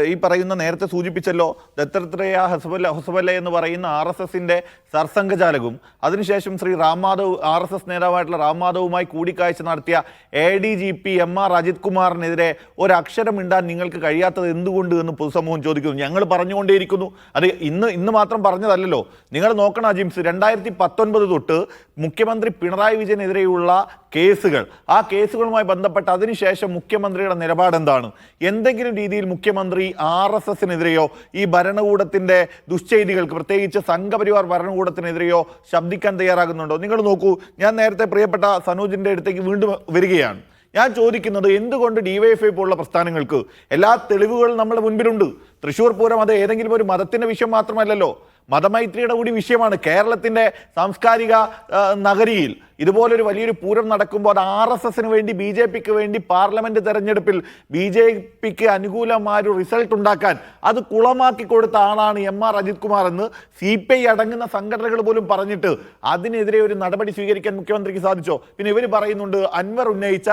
ഈ പറയുന്ന നേരത്തെ സൂചിപ്പിച്ചല്ലോ, ദത്തത്രേയ ഹൊസബല്ല എന്ന് പറയുന്ന RSSൻ്റെ സർസംഘചാലകവും അതിനുശേഷം ശ്രീ റാം മാധവ് RSS നേതാവായിട്ടുള്ള റാം മാധവുമായി കൂടിക്കാഴ്ച നടത്തിയ ADGP MR അജിത് കുമാറിനെതിരെ ഒരക്ഷരം ഇണ്ടാൻ നിങ്ങൾക്ക് കഴിയാത്തത് എന്തുകൊണ്ട് എന്ന് പൊതുസമൂഹം ചോദിക്കുന്നു. ഞങ്ങൾ പറഞ്ഞുകൊണ്ടേയിരിക്കുന്നു. അത് ഇന്ന് മാത്രം പറഞ്ഞതല്ലല്ലോ. നിങ്ങൾ നോക്കണം അജിംസ്, 2019 തൊട്ട് മുഖ്യമന്ത്രി പിണറായി വിജയനെതിരെയുള്ള കേസുകൾ, ആ കേസുകളുമായി ബന്ധപ്പെട്ട് അതിനുശേഷം മുഖ്യമന്ത്രിയുടെ നിലപാട് എന്താണ്? എന്തെങ്കിലും രീതിയിൽ മുഖ്യമന്ത്രി RSSനെതിരെയോ ഈ ഭരണകൂടത്തിൻ്റെ ദുശ്ചെയ്തികൾക്ക്, പ്രത്യേകിച്ച് സംഘപരിവാർ ഭരണകൂടത്തിനെതിരെയോ ശബ്ദിക്കാൻ തയ്യാറാകുന്നുണ്ടോ? നിങ്ങൾ നോക്കൂ, ഞാൻ നേരത്തെ പ്രിയപ്പെട്ട സനോജിൻ്റെ അടുത്തേക്ക് വീണ്ടും വരികയാണ്. ഞാൻ ചോദിക്കുന്നത്, എന്തുകൊണ്ട് DYFI പോലുള്ള പ്രസ്ഥാനങ്ങൾക്ക് എല്ലാ തെളിവുകളും നമ്മുടെ മുൻപിലുണ്ട്? തൃശ്ശൂർ പൂരം അത് ഏതെങ്കിലും ഒരു മതത്തിൻ്റെ വിഷയം മാത്രമല്ലല്ലോ, മതമൈത്രിയുടെ കൂടി വിഷയമാണ്. കേരളത്തിൻ്റെ സാംസ്കാരിക നഗരിയിൽ ഇതുപോലൊരു വലിയൊരു പൂരം നടക്കുമ്പോൾ അത് RSSന് വേണ്ടി, BJPക്ക് വേണ്ടി പാർലമെൻറ്റ് തെരഞ്ഞെടുപ്പിൽ BJPക്ക് അനുകൂലമായൊരു റിസൾട്ട് ഉണ്ടാക്കാൻ അത് കുളമാക്കി കൊടുത്ത ആളാണ് MR അജിത് കുമാർ എന്ന് CPI അടങ്ങുന്ന സംഘടനകൾ പോലും പറഞ്ഞിട്ട് അതിനെതിരെ ഒരു നടപടി സ്വീകരിക്കാൻ മുഖ്യമന്ത്രിക്ക് സാധിച്ചോ? പിന്നെ ഇവർ പറയുന്നുണ്ട് അൻവർ ഉന്നയിച്ച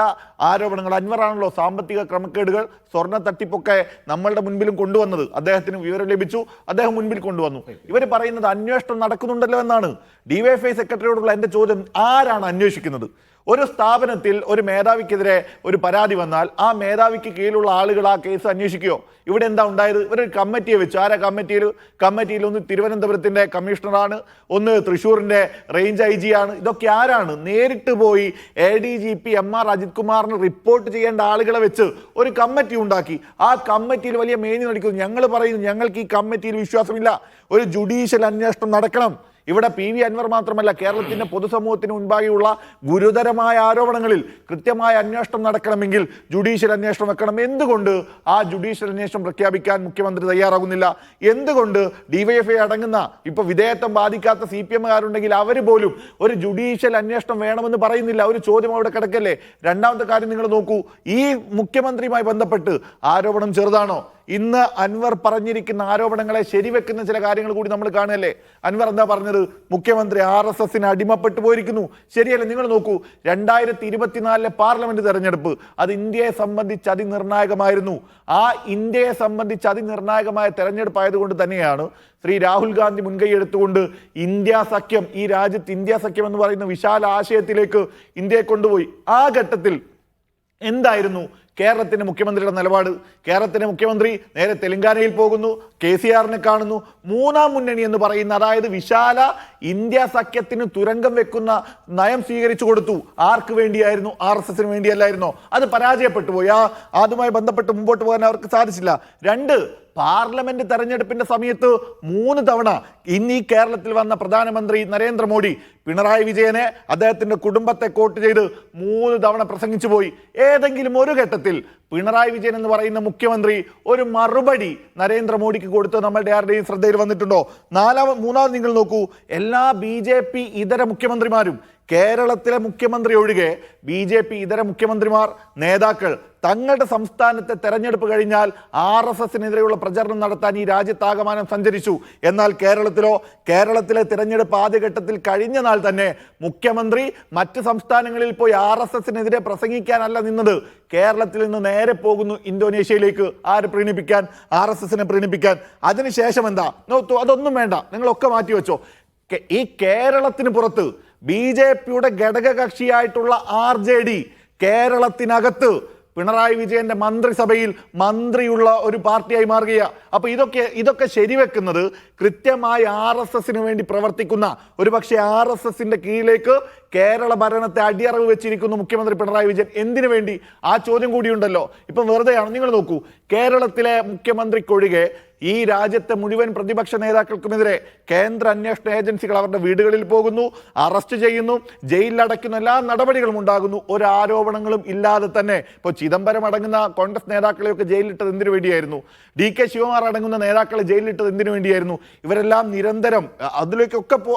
ആരോപണങ്ങൾ, അൻവറാണല്ലോ സാമ്പത്തിക ക്രമക്കേടുകൾ, സ്വർണ്ണ തട്ടിപ്പൊക്കെ നമ്മളുടെ മുൻപിലും കൊണ്ടുവന്നത്. അദ്ദേഹത്തിന് വിവരം ലഭിച്ചു, അദ്ദേഹം മുൻപിൽ കൊണ്ടുവന്നു. ഇവർ പറയുന്നത് അന്വേഷണം നടക്കുന്നുണ്ടല്ലോ എന്നാണ്. DYFI സെക്രട്ടറിയോടുള്ള എൻ്റെ ചോദ്യം, ആരാണ് അന്വേഷിക്കുന്നത്? ഒരു സ്ഥാപനത്തിൽ ഒരു മേധാവിക്കെതിരെ ഒരു പരാതി വന്നാൽ ആ മേധാവിക്ക് കീഴിലുള്ള ആളുകൾ ആ കേസ് അന്വേഷിക്കുകയോ? ഇവിടെ എന്താ ഉണ്ടായത്? ഇവരൊരു കമ്മിറ്റിയെ വെച്ചു. ആരാ കമ്മിറ്റിയിൽ ഒന്ന് തിരുവനന്തപുരത്തിൻ്റെ കമ്മീഷണറാണ്, ഒന്ന് തൃശ്ശൂരിൻ്റെ റേഞ്ച് IG ആണ്. ഇതൊക്കെ ആരാണ്? നേരിട്ട് പോയി ADGP MR അജിത് കുമാറിന് റിപ്പോർട്ട് ചെയ്യേണ്ട ആളുകളെ വെച്ച് ഒരു കമ്മിറ്റി ഉണ്ടാക്കി. ആ കമ്മിറ്റിയിൽ വലിയ മേനി നടിക്കുന്നു. ഞങ്ങൾ പറയുന്നു, ഞങ്ങൾക്ക് ഈ കമ്മിറ്റിയിൽ വിശ്വാസമില്ല, ഒരു ജുഡീഷ്യൽ അന്വേഷണം നടക്കണം. ഇവിടെ PV അൻവർ മാത്രമല്ല, കേരളത്തിൻ്റെ പൊതുസമൂഹത്തിന് മുൻപാകെയുള്ള ഗുരുതരമായ ആരോപണങ്ങളിൽ കൃത്യമായ അന്വേഷണം നടക്കണമെങ്കിൽ ജുഡീഷ്യൽ അന്വേഷണം വെക്കണം. എന്തുകൊണ്ട് ആ ജുഡീഷ്യൽ അന്വേഷണം പ്രഖ്യാപിക്കാൻ മുഖ്യമന്ത്രി തയ്യാറാകുന്നില്ല? എന്തുകൊണ്ട് DYFI അടങ്ങുന്ന ഇപ്പോൾ വിധേയത്വം ബാധിക്കാത്ത CPMകാരുണ്ടെങ്കിൽ അവർ പോലും ഒരു ജുഡീഷ്യൽ അന്വേഷണം വേണമെന്ന് പറയുന്നില്ല? ഒരു ചോദ്യം അവിടെ കിടക്കല്ലേ. രണ്ടാമത്തെ കാര്യം നിങ്ങൾ നോക്കൂ, ഈ മുഖ്യമന്ത്രിയുമായി ബന്ധപ്പെട്ട് ആരോപണം ചെറുതാണോ? ഇന്ന് അൻവർ പറഞ്ഞിരിക്കുന്ന ആരോപണങ്ങളെ ശരിവെക്കുന്ന ചില കാര്യങ്ങൾ കൂടി നമ്മൾ കാണുകയല്ലേ. അൻവർ എന്താ പറഞ്ഞത്? മുഖ്യമന്ത്രി RSSന് അടിമപ്പെട്ടു പോയിരിക്കുന്നു. ശരിയല്ലേ? നിങ്ങൾ നോക്കൂ, 2024 പാർലമെന്റ് തെരഞ്ഞെടുപ്പ് അത് ഇന്ത്യയെ സംബന്ധിച്ച് അതിനിർണായകമായിരുന്നു. ആ ഇന്ത്യയെ സംബന്ധിച്ച് അതിനിർണായകമായ തെരഞ്ഞെടുപ്പ് ആയതുകൊണ്ട് തന്നെയാണ് ശ്രീ രാഹുൽ ഗാന്ധി മുൻകൈ എടുത്തുകൊണ്ട് ഇന്ത്യ സഖ്യം, ഈ രാജ്യത്ത് ഇന്ത്യ സഖ്യം എന്ന് പറയുന്ന വിശാല ആശയത്തിലേക്ക് ഇന്ത്യയെ കൊണ്ടുപോയി. ആ ഘട്ടത്തിൽ എന്തായിരുന്നു കേരളത്തിൻ്റെ മുഖ്യമന്ത്രിയുടെ നിലപാട്? കേരളത്തിൻ്റെ മുഖ്യമന്ത്രി നേരെ തെലങ്കാനയിൽ പോകുന്നു, KCRനെ കാണുന്നു. മൂന്നാം മുന്നണി എന്ന് പറയുന്ന, അതായത് വിശാല ഇന്ത്യ സഖ്യത്തിന് തുരങ്കം വെക്കുന്ന നയം സ്വീകരിച്ചു കൊടുത്തു. ആർക്ക് വേണ്ടിയായിരുന്നു? RSSന് വേണ്ടിയല്ലായിരുന്നോ? അത് പരാജയപ്പെട്ടു പോയി. അതുമായി ബന്ധപ്പെട്ട് മുമ്പോട്ട് പോകാൻ അവർക്ക് സാധിച്ചില്ല. 2, പാർലമെന്റ് തെരഞ്ഞെടുപ്പിന്റെ സമയത്ത് 3 തവണ ഇന്ന് ഈ കേരളത്തിൽ വന്ന പ്രധാനമന്ത്രി നരേന്ദ്രമോദി പിണറായി വിജയനെ, അദ്ദേഹത്തിന്റെ കുടുംബത്തെ കോട്ട് ചെയ്ത് 3 തവണ പ്രസംഗിച്ചു പോയി. ഏതെങ്കിലും ഒരു ഘട്ടത്തിൽ പിണറായി വിജയൻ എന്ന് പറയുന്ന മുഖ്യമന്ത്രി ഒരു മറുപടി നരേന്ദ്രമോദിക്ക് കൊടുത്ത് നമ്മളുടെ ആരുടെയും ശ്രദ്ധയിൽ വന്നിട്ടുണ്ടോ? മൂന്നാമത് നിങ്ങൾ നോക്കൂ, എല്ലാ BJP ഇതര മുഖ്യമന്ത്രിമാരും, കേരളത്തിലെ മുഖ്യമന്ത്രി ഒഴികെ BJP ഇതര മുഖ്യമന്ത്രിമാർ, നേതാക്കൾ തങ്ങളുടെ സംസ്ഥാനത്തെ തെരഞ്ഞെടുപ്പ് കഴിഞ്ഞാൽ RSSനെതിരെയുള്ള പ്രചരണം നടത്താൻ ഈ രാജ്യത്താകമാനം സഞ്ചരിച്ചു. എന്നാൽ കേരളത്തിലെ തിരഞ്ഞെടുപ്പ് ആദ്യഘട്ടത്തിൽ കഴിഞ്ഞ നാൾ തന്നെ മുഖ്യമന്ത്രി മറ്റ് സംസ്ഥാനങ്ങളിൽ പോയി RSSനെതിരെ പ്രസംഗിക്കാനല്ല നിന്നത്. കേരളത്തിൽ നിന്ന് നേരെ പോകുന്നു ഇന്തോനേഷ്യയിലേക്ക്. ആരെ പ്രീണിപ്പിക്കാൻ? RSSനെ പ്രീണിപ്പിക്കാൻ. അതിനുശേഷം എന്താ? അതൊന്നും വേണ്ട, നിങ്ങളൊക്കെ മാറ്റിവെച്ചോ. ഈ കേരളത്തിന് പുറത്ത് BJPയുടെ ഘടകകക്ഷിയായിട്ടുള്ള RJD കേരളത്തിനകത്ത് പിണറായി വിജയന്റെ മന്ത്രിസഭയിൽ മന്ത്രിയുള്ള ഒരു പാർട്ടിയായി മാറുകയാണ്. അപ്പൊ ഇതൊക്കെ ശരിവെക്കുന്നത് കൃത്യമായി RSSന് വേണ്ടി പ്രവർത്തിക്കുന്ന, ഒരുപക്ഷെ RSSന്റെ കീഴിലേക്ക് കേരള ഭരണത്തെ അടിയറവ് വെച്ചിരിക്കുന്നു മുഖ്യമന്ത്രി പിണറായി വിജയൻ. എന്തിനു വേണ്ടി? ആ ചോദ്യം കൂടിയുണ്ടല്ലോ. ഇപ്പം വെറുതെയാണ്. നിങ്ങൾ നോക്കൂ, കേരളത്തിലെ മുഖ്യമന്ത്രിക്കൊഴികെ ഈ രാജ്യത്തെ മുഴുവൻ പ്രതിപക്ഷ നേതാക്കൾക്കുമെതിരെ കേന്ദ്ര അന്വേഷണ ഏജൻസികൾ അവരുടെ വീടുകളിൽ പോകുന്നു, അറസ്റ്റ് ചെയ്യുന്നു, ജയിലിലടയ്ക്കുന്ന എല്ലാ നടപടികളും ഉണ്ടാകുന്നു. ഒരു ആരോപണങ്ങളും ഇല്ലാതെ തന്നെ. ഇപ്പോൾ ചിദംബരം അടങ്ങുന്ന കോൺഗ്രസ് നേതാക്കളെയൊക്കെ ജയിലിലിട്ടത് എന്തിനു വേണ്ടിയായിരുന്നു? DK ശിവകുമാർ അടങ്ങുന്ന നേതാക്കളെ ജയിലിലിട്ടത് എന്തിനു വേണ്ടിയായിരുന്നു? ഇവരെല്ലാം നിരന്തരം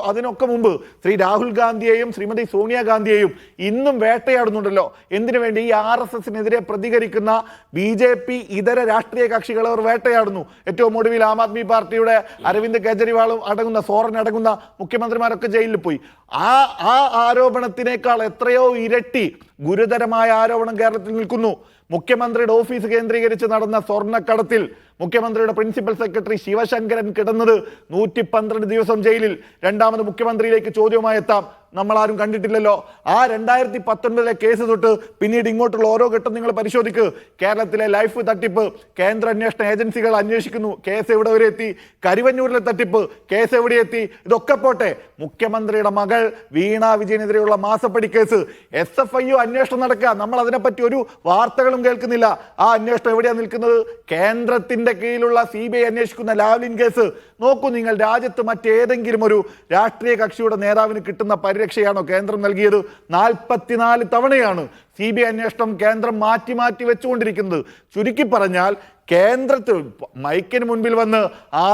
അതിനൊക്കെ മുമ്പ് ശ്രീ രാഹുൽ ഗാന്ധിയെയും ശ്രീമതി സോണിയാഗാന്ധിയെയും ഇന്നും വേട്ടയാടുന്നുണ്ടല്ലോ. എന്തിനു വേണ്ടി? ഈ RSSനെതിരെ പ്രതികരിക്കുന്ന BJP ഇതര രാഷ്ട്രീയ കക്ഷികൾ അവർ വേട്ടയാടുന്നു. ഏറ്റവും ഒടുവിൽ ആം ആദ്മി പാർട്ടിയുടെ അരവിന്ദ് കെജ്രിവാളും അടങ്ങുന്ന, സോറൻ അടങ്ങുന്ന മുഖ്യമന്ത്രിമാരൊക്കെ ജയിലിൽ പോയി. ആ ആരോപണത്തിനേക്കാൾ എത്രയോ ഇരട്ടി ഗുരുതരമായ ആരോപണം കേരളത്തിൽ നിൽക്കുന്നു. മുഖ്യമന്ത്രിയുടെ ഓഫീസ് കേന്ദ്രീകരിച്ച് നടന്ന സ്വർണ്ണക്കടത്തിൽ മുഖ്യമന്ത്രിയുടെ പ്രിൻസിപ്പൽ സെക്രട്ടറി ശിവശങ്കരൻ കിടന്നത് 112 ദിവസം ജയിലിൽ. രണ്ടാമത് മുഖ്യമന്ത്രിയിലേക്ക് ചോദ്യവുമായി എത്താം. നമ്മളാരും കണ്ടിട്ടില്ലല്ലോ. ആ 2019 കേസ് തൊട്ട് പിന്നീട് ഇങ്ങോട്ടുള്ള ഓരോ ഘട്ടം നിങ്ങൾ പരിശോധിക്ക്. കേരളത്തിലെ ലൈഫ് തട്ടിപ്പ് കേന്ദ്ര അന്വേഷണ ഏജൻസികൾ അന്വേഷിക്കുന്നു. കേസ് എവിടെ വരെ എത്തി? കരുവന്നൂരിലെ തട്ടിപ്പ് കേസ് എവിടെ എത്തി? ഇതൊക്കെ പോട്ടെ, മുഖ്യമന്ത്രിയുടെ മകൾ വീണ വിജയനെതിരെയുള്ള മാസപ്പടി കേസ് SFIO അന്വേഷണം നടക്കുക. നമ്മൾ അതിനെപ്പറ്റി ഒരു വാർത്തകളും കേൾക്കുന്നില്ല. ആ അന്വേഷണം എവിടെയാണ് നിൽക്കുന്നത്? കേന്ദ്രത്തിന്റെ കീഴിലുള്ള CBI അന്വേഷിക്കുന്ന ലാവ്ലിൻ കേസ് നോക്കൂ നിങ്ങൾ. രാജ്യത്ത് മറ്റേതെങ്കിലും ഒരു രാഷ്ട്രീയ കക്ഷിയുടെ നേതാവിന് കിട്ടുന്ന പരിരക്ഷയാണോ കേന്ദ്രം നൽകിയത്? 44 തവണയാണ് CBI അന്വേഷണം കേന്ദ്രം മാറ്റി വെച്ചുകൊണ്ടിരിക്കുന്നത്. ചുരുക്കി പറഞ്ഞാൽ കേന്ദ്രത്തിൽ മൈക്കിന് മുൻപിൽ വന്ന്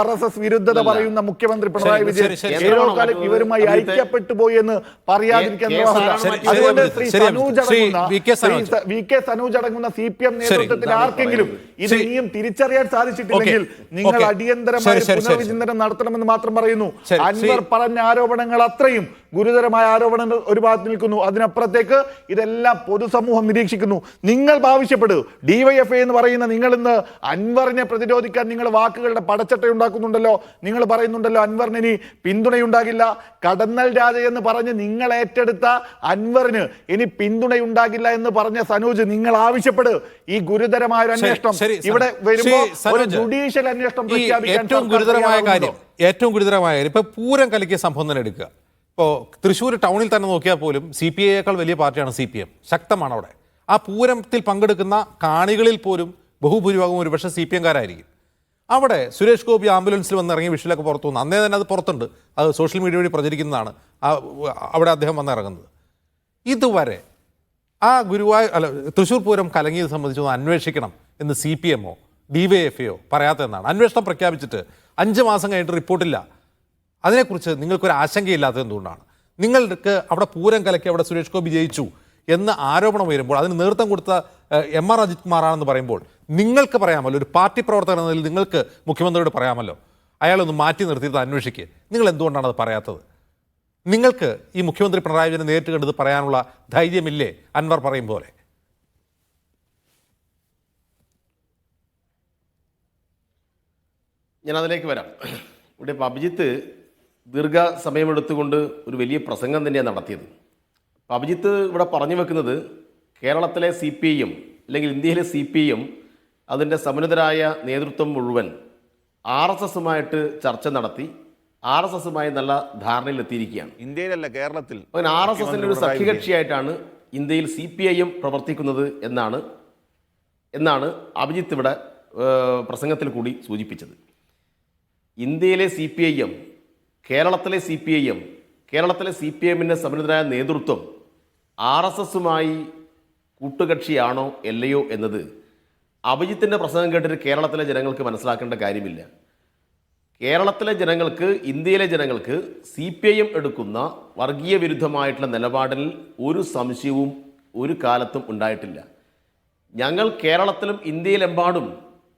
RSS വിരുദ്ധത പറയുന്ന മുഖ്യമന്ത്രി പിണറായി വിജയൻ ഏഴോ കാലം ഇവരുമായി ഐക്യപ്പെട്ടു പോയി എന്ന് പറയാതിരിക്കാൻ അതുകൊണ്ട് VK സനൂജ് അടങ്ങുന്ന CPM നേതൃത്വത്തിൽ ആർക്കെങ്കിലും ഇത് ഇനിയും തിരിച്ചറിയാൻ സാധിച്ചിട്ടില്ലെങ്കിൽ നിങ്ങൾ അടിയന്തരമായ പുനർവിചിന്തനം നടത്തണമെന്ന് മാത്രം പറയുന്നു. അൻവർ പറഞ്ഞ ആരോപണങ്ങൾ അത്രയും ഗുരുതരമായ ആരോപണങ്ങൾ ഒരു ഭാഗത്ത് നിൽക്കുന്നു. അതിനപ്പുറത്തേക്ക് ഇതെല്ലാം പൊതുസമൂഹം നിരീക്ഷിക്കുന്നു. നിങ്ങൾ ആവശ്യപ്പെടുക DYFI എന്ന് പറയുന്ന നിങ്ങൾ ഇന്ന് അൻവറിനെ പ്രതിരോധിക്കാൻ നിങ്ങൾ വാക്കുകളുടെ പടച്ചട്ട ഉണ്ടാക്കുന്നുണ്ടല്ലോ. നിങ്ങൾ പറയുന്നുണ്ടല്ലോ അൻവറിന് ഇനി പിന്തുണയുണ്ടാകില്ല. കടന്നൽ രാജ എന്ന് പറഞ്ഞ് നിങ്ങൾ ഏറ്റെടുത്ത അൻവറിന് ഇനി പിന്തുണയുണ്ടാകില്ല എന്ന് പറഞ്ഞ സനൂജ്, നിങ്ങൾ ആവശ്യപ്പെടുക ഈ ഗുരുതരമായ ഒരു അന്വേഷണം ഇവിടെ വരുമ്പോൾ ഒരു ജുഡീഷ്യൽ അന്വേഷണം പ്രഖ്യാപിക്കാൻ. ഏറ്റവും ഗുരുതരമായ കാര്യം ഇപ്പൊ പൂരം കലക്കിയ സംഭവം തന്നെ എടുക്കുക. ഇപ്പോൾ തൃശ്ശൂർ ടൗണിൽ തന്നെ നോക്കിയാൽ പോലും CPIയേക്കാൾ വലിയ പാർട്ടിയാണ് CPM. ശക്തമാണ് അവിടെ. ആ പൂരത്തിൽ പങ്കെടുക്കുന്ന കാണികളിൽ പോലും ബഹുഭൂരിഭാഗം ഒരു പക്ഷേ CPMകാരായിരിക്കും. അവിടെ സുരേഷ് ഗോപി ആംബുലൻസിൽ വന്നിറങ്ങി വിഷയിലൊക്കെ പുറത്തു വന്നു. അന്നേ തന്നെ അത് പുറത്തുണ്ട്, അത് സോഷ്യൽ മീഡിയ വഴി പ്രചരിക്കുന്നതാണ്. അവിടെ അദ്ദേഹം വന്നിറങ്ങുന്നത്. ഇതുവരെ ആ തൃശ്ശൂർ പൂരം കലങ്ങിയത് സംബന്ധിച്ചൊന്ന് അന്വേഷിക്കണം എന്ന് CPMോ DYFIയോ പറയാത്തതെന്നാണ്. അന്വേഷണം പ്രഖ്യാപിച്ചിട്ട് 5 മാസം കഴിഞ്ഞിട്ട് റിപ്പോർട്ടില്ല. അതിനെക്കുറിച്ച് നിങ്ങൾക്കൊരു ആശങ്കയില്ലാത്തത് എന്തുകൊണ്ടാണ്? നിങ്ങൾക്ക് അവിടെ പൂരം കലക്കി അവിടെ സുരേഷ് ഗോപി ജയിച്ചു എന്ന ആരോപണം വരുമ്പോൾ അതിന് നേതൃത്വം കൊടുത്ത MR അജിത് കുമാറാണെന്ന് പറയുമ്പോൾ നിങ്ങൾക്ക് പറയാമല്ലോ, ഒരു പാർട്ടി പ്രവർത്തകൻ എന്നതിൽ നിങ്ങൾക്ക് മുഖ്യമന്ത്രിയോട് പറയാമല്ലോ, അയാളൊന്ന് മാറ്റി നിർത്തിയിട്ട് അന്വേഷിക്കുക. നിങ്ങൾ എന്തുകൊണ്ടാണ് അത് പറയാത്തത്? നിങ്ങൾക്ക് ഈ മുഖ്യമന്ത്രി പിണറായി വിജയനെ നേരിട്ട് കണ്ടത് പറയാനുള്ള ധൈര്യമില്ലേ അൻവർ പറയും പോലെ? ഞാൻ അതിലേക്ക് വരാം. ഇവിടെ ഇപ്പോൾ അഭിജിത്ത് ദീർഘ സമയമെടുത്തുകൊണ്ട് ഒരു വലിയ പ്രസംഗം തന്നെയാണ് നടത്തിയത്. അപ്പോൾ അഭിജിത്ത് ഇവിടെ പറഞ്ഞു വെക്കുന്നത് കേരളത്തിലെ CPIയും അല്ലെങ്കിൽ ഇന്ത്യയിലെ CPIയും അതിൻ്റെ സമുന്നതരായ നേതൃത്വം മുഴുവൻ RSSുമായിട്ട് ചർച്ച നടത്തി RSSുമായി നല്ല ധാരണയിലെത്തിയിരിക്കുകയാണ്. ഇന്ത്യയിലല്ല, കേരളത്തിൽ. അങ്ങനെ RSSന്റെ ഒരു സഖ്യകക്ഷിയായിട്ടാണ് ഇന്ത്യയിൽ CPIയും പ്രവർത്തിക്കുന്നത് എന്നാണ് അഭിജിത്ത് ഇവിടെ പ്രസംഗത്തിൽ കൂടി സൂചിപ്പിച്ചത്. ഇന്ത്യയിലെ CPIയും കേരളത്തിലെ CPIയും കേരളത്തിലെ CPMന്റെ സമുന്നതരായ നേതൃത്വം RSSുമായി കൂട്ടുകക്ഷിയാണോ അല്ലയോ എന്നത് അഭിജിത്തിൻ്റെ പ്രസംഗം കേട്ടിട്ട് കേരളത്തിലെ ജനങ്ങൾക്ക് മനസ്സിലാക്കേണ്ട കാര്യമില്ല. കേരളത്തിലെ ജനങ്ങൾക്ക്, ഇന്ത്യയിലെ ജനങ്ങൾക്ക് CPIM എടുക്കുന്ന വർഗീയ വിരുദ്ധമായിട്ടുള്ള നിലപാടിൽ ഒരു സംശയവും ഒരു കാലത്തും ഉണ്ടായിട്ടില്ല. ഞങ്ങൾ കേരളത്തിലും ഇന്ത്യയിലെമ്പാടും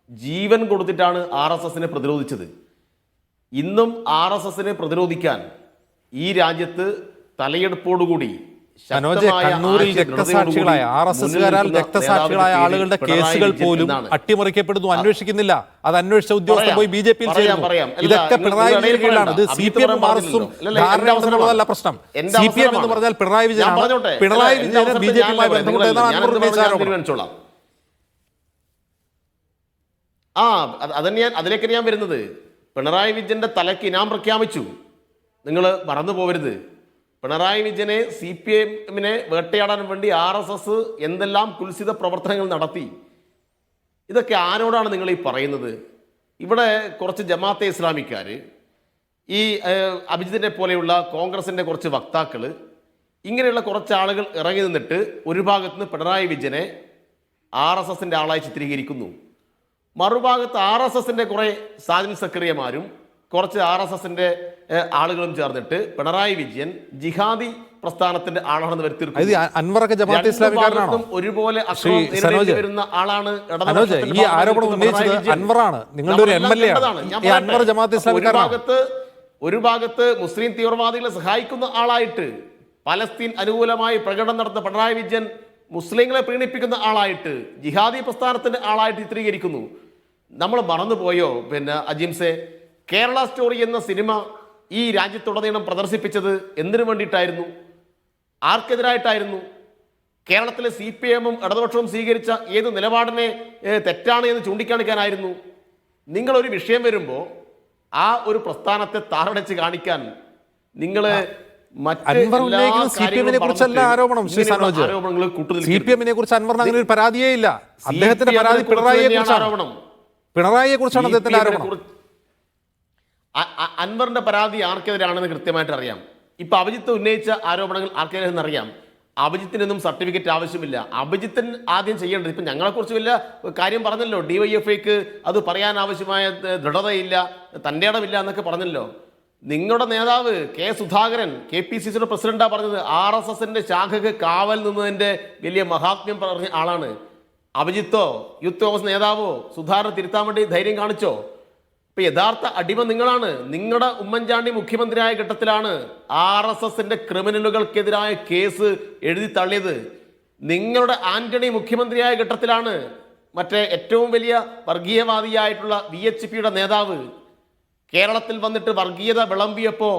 ജീവൻ കൊടുത്തിട്ടാണ് RSSനെ പ്രതിരോധിച്ചത്. ഇന്നും RSSനെ പ്രതിരോധിക്കാൻ ഈ രാജ്യത്ത് തലയെടുപ്പോടുകൂടി കണ്ണൂരിൽ രക്തസാക്ഷികളായ RSSകാരാൽ രക്തസാക്ഷികളായ ആളുകളുടെ കേസുകൾ പോലും അട്ടിമറിക്കപ്പെടുന്നു, അന്വേഷിക്കുന്നില്ല. അത് അന്വേഷിച്ച ഉദ്യോഗസ്ഥർ പോയി BJPയിൽ ചേരുന്നു. ഇതൊക്കെ പിണറായി വിജയൻ കീഴിലാണ്. ഇത് CPM RSSും ധാരണയുള്ളതല്ല പ്രശ്നം. CPM എന്ന് പറഞ്ഞാൽ പിണറായി വിജയനാണ്. പിണറായി വിജയന് BJPയുമായി ബന്ധമുണ്ടെന്നാണ് തീരുമാനിച്ചോളാം. അതിലേക്ക് ഞാൻ വരുന്നത്. പിണറായി വിജയന്റെ തലയ്ക്ക് ഇനാം പ്രഖ്യാപിച്ചു. നിങ്ങൾ മറന്നു പോകരുത്. പിണറായി വിജയനെ CPM-നെ വേട്ടയാടാൻ വേണ്ടി RSS എന്തെല്ലാം കുൽസിത പ്രവർത്തനങ്ങൾ നടത്തി. ഇതൊക്കെ ആരോടാണ് നിങ്ങൾ ഈ പറയുന്നത്? ഇവിടെ കുറച്ച് ജമാഅത്തെ ഇസ്ലാമിക്കാർ, ഈ അഭിജിത്തിനെ പോലെയുള്ള കോൺഗ്രസിൻ്റെ കുറച്ച് വക്താക്കൾ, ഇങ്ങനെയുള്ള കുറച്ച് ആളുകൾ ഇറങ്ങി നിന്നിട്ട് ഒരു ഭാഗത്തുനിന്ന് പിണറായി വിജയനെ RSS-ൻ്റെ ആളായി ചിത്രീകരിക്കുന്നു. മറുഭാഗത്ത് RSS-ന്റെ കുറേ സാജിൻ സക്കറിയമാരും കുറച്ച് RSS-ന്റെ ആളുകളും ചേർന്നിട്ട് പിണറായി വിജയൻ ജിഹാദി പ്രസ്ഥാനത്തിന്റെ ആളാണെന്ന് വരുത്തിയിരിക്കുന്നു. അൻവറൊക്കെ ജമാഅത്തെ ഇസ്ലാമിക്കാരനാണോ? ഒരുപോലെ അക്രമം നേരിടേണ്ടി വരുന്ന ആളാണ് ഈ ആരോപണം ഉന്നയിച്ചത് അൻവറാണ്, നിങ്ങളുടെ ഒരു MLA ആണ്. ഈ അൻവർ ജമാഅത്തെ ഇസ്ലാമിക്കാരനാണ്. ഒരു ഭാഗത്ത് മുസ്ലിം തീവ്രവാദികളെ സഹായിക്കുന്ന ആളായിട്ട്, പലസ്തീൻ അനുകൂലമായി പ്രകടനം നടത്തുന്ന പിണറായി വിജയൻ മുസ്ലിങ്ങളെ പ്രീണിപ്പിക്കുന്ന ആളായിട്ട്, ജിഹാദി പ്രസ്ഥാനത്തിന്റെ ആളായിട്ട് ചിത്രീകരിക്കുന്നു. നമ്മൾ മറന്നുപോയോ അജിംസെ, കേരള സ്റ്റോറി എന്ന സിനിമ ഈ രാജ്യത്തുടനീളം പ്രദർശിപ്പിച്ചത് എന്തിനു വേണ്ടിയിട്ടായിരുന്നു? ആർക്കെതിരായിട്ടായിരുന്നു? കേരളത്തിലെ CPM-ഉം ഇടതുപക്ഷവും സ്വീകരിച്ച ഏത് നിലപാടിനെ തെറ്റാണ് എന്ന് ചൂണ്ടിക്കാണിക്കാനായിരുന്നു. നിങ്ങളൊരു വിഷയം വരുമ്പോൾ ആ ഒരു പ്രസ്ഥാനത്തെ താറടച്ച് കാണിക്കാൻ നിങ്ങൾ CPM-നെ കുറിച്ചല്ല ആരോപണം. CPM-നെ കുറിച്ച് അൻവറിന് അങ്ങനെ ഒരു പരാതിയേ ഇല്ല. അദ്ദേഹത്തിന്റെ പരാതി പിണറായിയെ കുറിച്ചാണ്. പിണറായിയെ കുറിച്ചാണ് അദ്ദേഹത്തിന്റെ ആരോപണം. അൻവറിന്റെ പരാതി ആർക്കെതിരാണെന്ന് കൃത്യമായിട്ട് അറിയാം. ഇപ്പൊ അഭിജിത്ത് ഉന്നയിച്ച ആരോപണങ്ങൾ ആർക്കെതിരെന്ന് അറിയാം. അഭിജിത്തിനൊന്നും സർട്ടിഫിക്കറ്റ് ആവശ്യമില്ല. അഭിജിത്തിന് ആദ്യം ചെയ്യേണ്ടത്, ഇപ്പൊ ഞങ്ങളെക്കുറിച്ച് വല്ല കാര്യം പറഞ്ഞല്ലോ, DYFIക്ക് അത് പറയാൻ ആവശ്യമായ ദൃഢതയില്ല, തൻ്റെ ഇടമില്ല എന്നൊക്കെ പറഞ്ഞല്ലോ. നിങ്ങളുടെ നേതാവ് K. സുധാകരൻ KPCCയുടെ പ്രസിഡന്റാ പറഞ്ഞത് RSS-ന്റെ ശാഖക്ക് കാവൽ നിന്നതിന്റെ വലിയ മഹാത്മ്യം പറഞ്ഞ ആളാണ്. അഭിജിത്തോ യൂത്ത് കോൺഗ്രസ് നേതാവോ സുധാകരൻ തിരുത്താൻ വേണ്ടി ധൈര്യം കാണിച്ചോ? ഇപ്പൊ യഥാർത്ഥ അടിമ നിങ്ങളാണ്. നിങ്ങളുടെ ഉമ്മൻചാണ്ടി മുഖ്യമന്ത്രിയായ ഘട്ടത്തിലാണ് RSS-ന്റെ ക്രിമിനലുകൾക്കെതിരായ കേസ് എഴുതി തള്ളിയത്. നിങ്ങളുടെ ആന്റണി മുഖ്യമന്ത്രിയായ ഘട്ടത്തിലാണ് മറ്റേ ഏറ്റവും വലിയ വർഗീയവാദിയായിട്ടുള്ള VHPയുടെ നേതാവ് കേരളത്തിൽ വന്നിട്ട് വർഗീയത വിളമ്പിയപ്പോൾ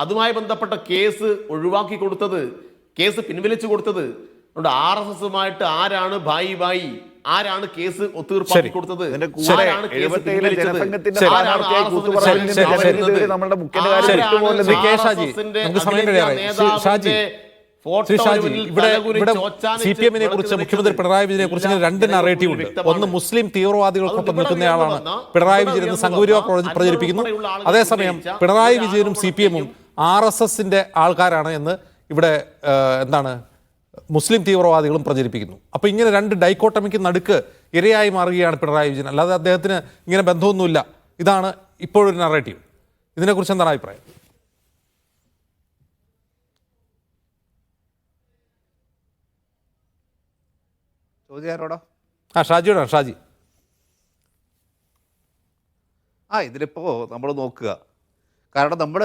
അതുമായി ബന്ധപ്പെട്ട കേസ് ഒഴിവാക്കി കൊടുത്തത്, കേസ് പിൻവലിച്ചു കൊടുത്തത്. അതുകൊണ്ട് RSS-ഉമായിട്ട് ആരാണ് ഭായി, ആരാണ് കേസ് ഒത്തീർപ്പാക്കി കൊടുത്തത്, ആരാണ് കേസ് പിൻവലിച്ചത്, CPM-നെ കുറിച്ച്, മുഖ്യമന്ത്രി പിണറായി വിജയനെ കുറിച്ച് രണ്ട് നറേറ്റീവ് ഉണ്ട്. ഒന്ന്, മുസ്ലിം തീവ്രവാദികൾക്കൊപ്പം നിൽക്കുന്നയാളാണ് പിണറായി വിജയൻ എന്ന് സംഘപരിവാർ പ്രചരിപ്പിക്കുന്നു. അതേസമയം പിണറായി വിജയനും CPM-ഉം RSS-ന്റെ ആൾക്കാരാണ് എന്ന് ഇവിടെ മുസ്ലിം തീവ്രവാദികളും പ്രചരിപ്പിക്കുന്നു. അപ്പോൾ ഇങ്ങനെ രണ്ട് ഡൈക്കോട്ടമിക്ക് നടുക്ക് ഇരയായി മാറുകയാണ് പിണറായി വിജയൻ. അല്ലാതെ അദ്ദേഹത്തിന് ഇങ്ങനെ ബന്ധമൊന്നുമില്ല. ഇതാണ് ഇപ്പോഴൊരു നറേറ്റീവ്. ഇതിനെക്കുറിച്ച് എന്താണ് അഭിപ്രായം? ചോദ്യാരോടോ? ഷാജിയോടാണ്. ഷാജി, ഇതിലിപ്പോ നമ്മൾ നോക്കുക. കാരണം നമ്മൾ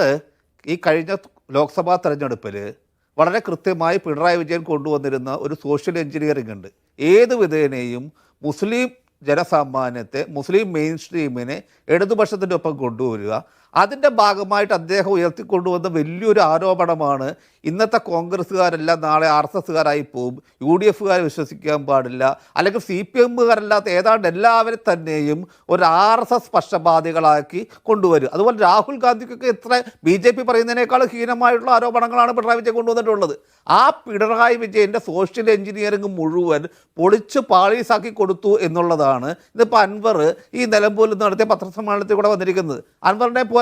ഈ കഴിഞ്ഞ ലോക്സഭാ തെരഞ്ഞെടുപ്പിൽ വളരെ കൃത്യമായി പിണറായി വിജയൻ കൊണ്ടുവന്നിരുന്ന ഒരു സോഷ്യൽ എഞ്ചിനീയറിംഗ് ഉണ്ട്. ഏത് വിധേനയും മുസ്ലിം ജനസാമാന്യത്തെ, മുസ്ലിം മെയിൻ സ്ട്രീമിനെ ഇടതുപക്ഷത്തിൻ്റെ ഒപ്പം കൊണ്ടുവരിക. അതിൻ്റെ ഭാഗമായിട്ട് അദ്ദേഹം ഉയർത്തിക്കൊണ്ടുവന്ന വലിയൊരു ആരോപണമാണ് ഇന്നത്തെ കോൺഗ്രസ്സുകാരെല്ലാം നാളെ RSSകാരായി പോകും, UDFകാരെ വിശ്വസിക്കാൻ പാടില്ല, അല്ലെങ്കിൽ CPMകാരല്ലാത്ത ഏതാണ്ട് എല്ലാവരും തന്നെയും ഒരു RSS പക്ഷപാതികളാക്കി കൊണ്ടുവരും. അതുപോലെ രാഹുൽ ഗാന്ധിക്കൊക്കെ ഇത്ര BJP പറയുന്നതിനേക്കാൾ ഹീനമായിട്ടുള്ള ആരോപണങ്ങളാണ് പിണറായി വിജയൻ കൊണ്ടുവന്നിട്ടുള്ളത്. ആ പിണറായി വിജയൻ്റെ സോഷ്യൽ എഞ്ചിനീയറിംഗ് മുഴുവൻ പൊളിച്ച് പാളീസാക്കി കൊടുത്തു എന്നുള്ളതാണ് ഇതിപ്പോൾ അൻവർ ഈ നിലമ്പൂരിൽ നടത്തിയ പത്രസമ്മേളനത്തിൽ കൂടെ വന്നിരിക്കുന്നത്. അൻവറിനെ പോലെ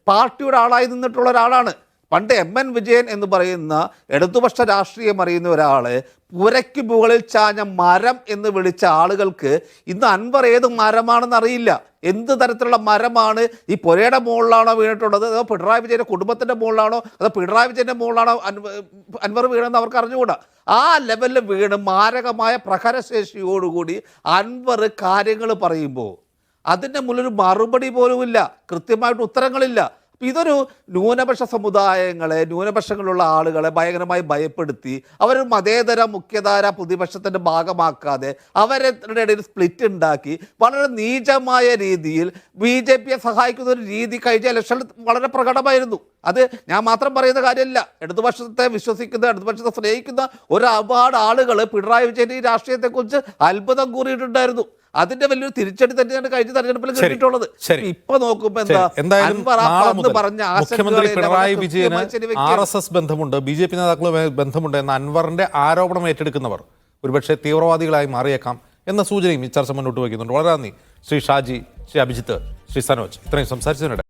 പാർട്ടിയുടെ ആളായി നിന്നിട്ടുള്ള ഒരാളാണ്. പണ്ട് MN വിജയൻ എന്ന് പറയുന്ന ഇടതുപക്ഷ രാഷ്ട്രീയം അറിയുന്ന ഒരാളെ പുരയ്ക്ക് മുകളിൽ ചാഞ്ഞ മരം എന്ന് വിളിച്ച ആളുകൾക്ക് ഇന്ന് അൻവർ ഏത് മരമാണെന്ന് അറിയില്ല. എന്ത് തരത്തിലുള്ള മരമാണ്? ഈ പുരയുടെ മുകളിലാണോ വീണിട്ടുള്ളത്, അതോ പിണറായി വിജയൻ്റെ കുടുംബത്തിൻ്റെ മുകളിലാണോ, അതോ പിണറായി വിജയൻ്റെ മുകളിലാണോ അൻവർ വീണെന്ന് അവർക്ക് അറിഞ്ഞുകൂടാ. ആ ലെവലിൽ വീണ് മാരകമായ പ്രഹരശേഷിയോടുകൂടി അൻവർ കാര്യങ്ങൾ പറയുമ്പോൾ അതിൻ്റെ മുന്നിലൊരു മറുപടി പോലുമില്ല, കൃത്യമായിട്ട് ഉത്തരങ്ങളില്ല. ഇതൊരു ന്യൂനപക്ഷ സമുദായങ്ങളെ, ന്യൂനപക്ഷങ്ങളുള്ള ആളുകളെ ഭയങ്കരമായി ഭയപ്പെടുത്തി അവരൊരു മതേതര മുഖ്യധാര പ്രതിപക്ഷത്തിൻ്റെ ഭാഗമാക്കാതെ അവരുടെ ഇടയിൽ സ്പ്ലിറ്റ് ഉണ്ടാക്കി വളരെ നീചമായ രീതിയിൽ BJPയെ സഹായിക്കുന്ന ഒരു രീതി കഴിഞ്ഞ ഇലക്ഷനിൽ വളരെ പ്രകടമായിരുന്നു. അത് ഞാൻ മാത്രം പറയുന്ന കാര്യമല്ല. ഇടതുപക്ഷത്തെ വിശ്വസിക്കുന്ന, ഇടതുപക്ഷത്തെ സ്നേഹിക്കുന്ന ഒരുപാട് ആളുകൾ പിണറായി വിജയൻ്റെ ഈ രാഷ്ട്രീയത്തെക്കുറിച്ച് അത്ഭുതം കൂറിയിട്ടുണ്ടായിരുന്നു. അതിന്റെ വലിയൊരു തിരിച്ചടി തന്നെയാണ് കഴിഞ്ഞ തെരഞ്ഞെടുപ്പിൽ കിട്ടിയിട്ടുള്ളത്. ശരി. ഇപ്പൊ നോക്കുമ്പോ എന്താ എന്തായാലും അൻവർ ആ നാളെ അന്ന് മുതൽ പറഞ്ഞ മുഖ്യമന്ത്രി ആശങ്കകളെ പിണറായി വളരെ വിജയന് കൃത്യമായി ശരിവെക്കുകയാണ്. RSS ബന്ധമുണ്ട്, BJP നേതാക്കളുമായി ബന്ധമുണ്ട് എന്ന അൻവറിന്റെ ആരോപണം ഏറ്റെടുക്കുന്നവർ ഒരുപക്ഷെ തീവ്രവാദികളായി മാറിയേക്കാം എന്ന സൂചനയും ഈ ചർച്ച മുന്നോട്ട് വയ്ക്കുന്നുണ്ട്. വളരെ നന്ദി ശ്രീ ഷാജി, ശ്രീ അഭിജിത്ത്, ശ്രീ സനോജ് ഇത്രയും സംസാരിച്ചതിനിടെ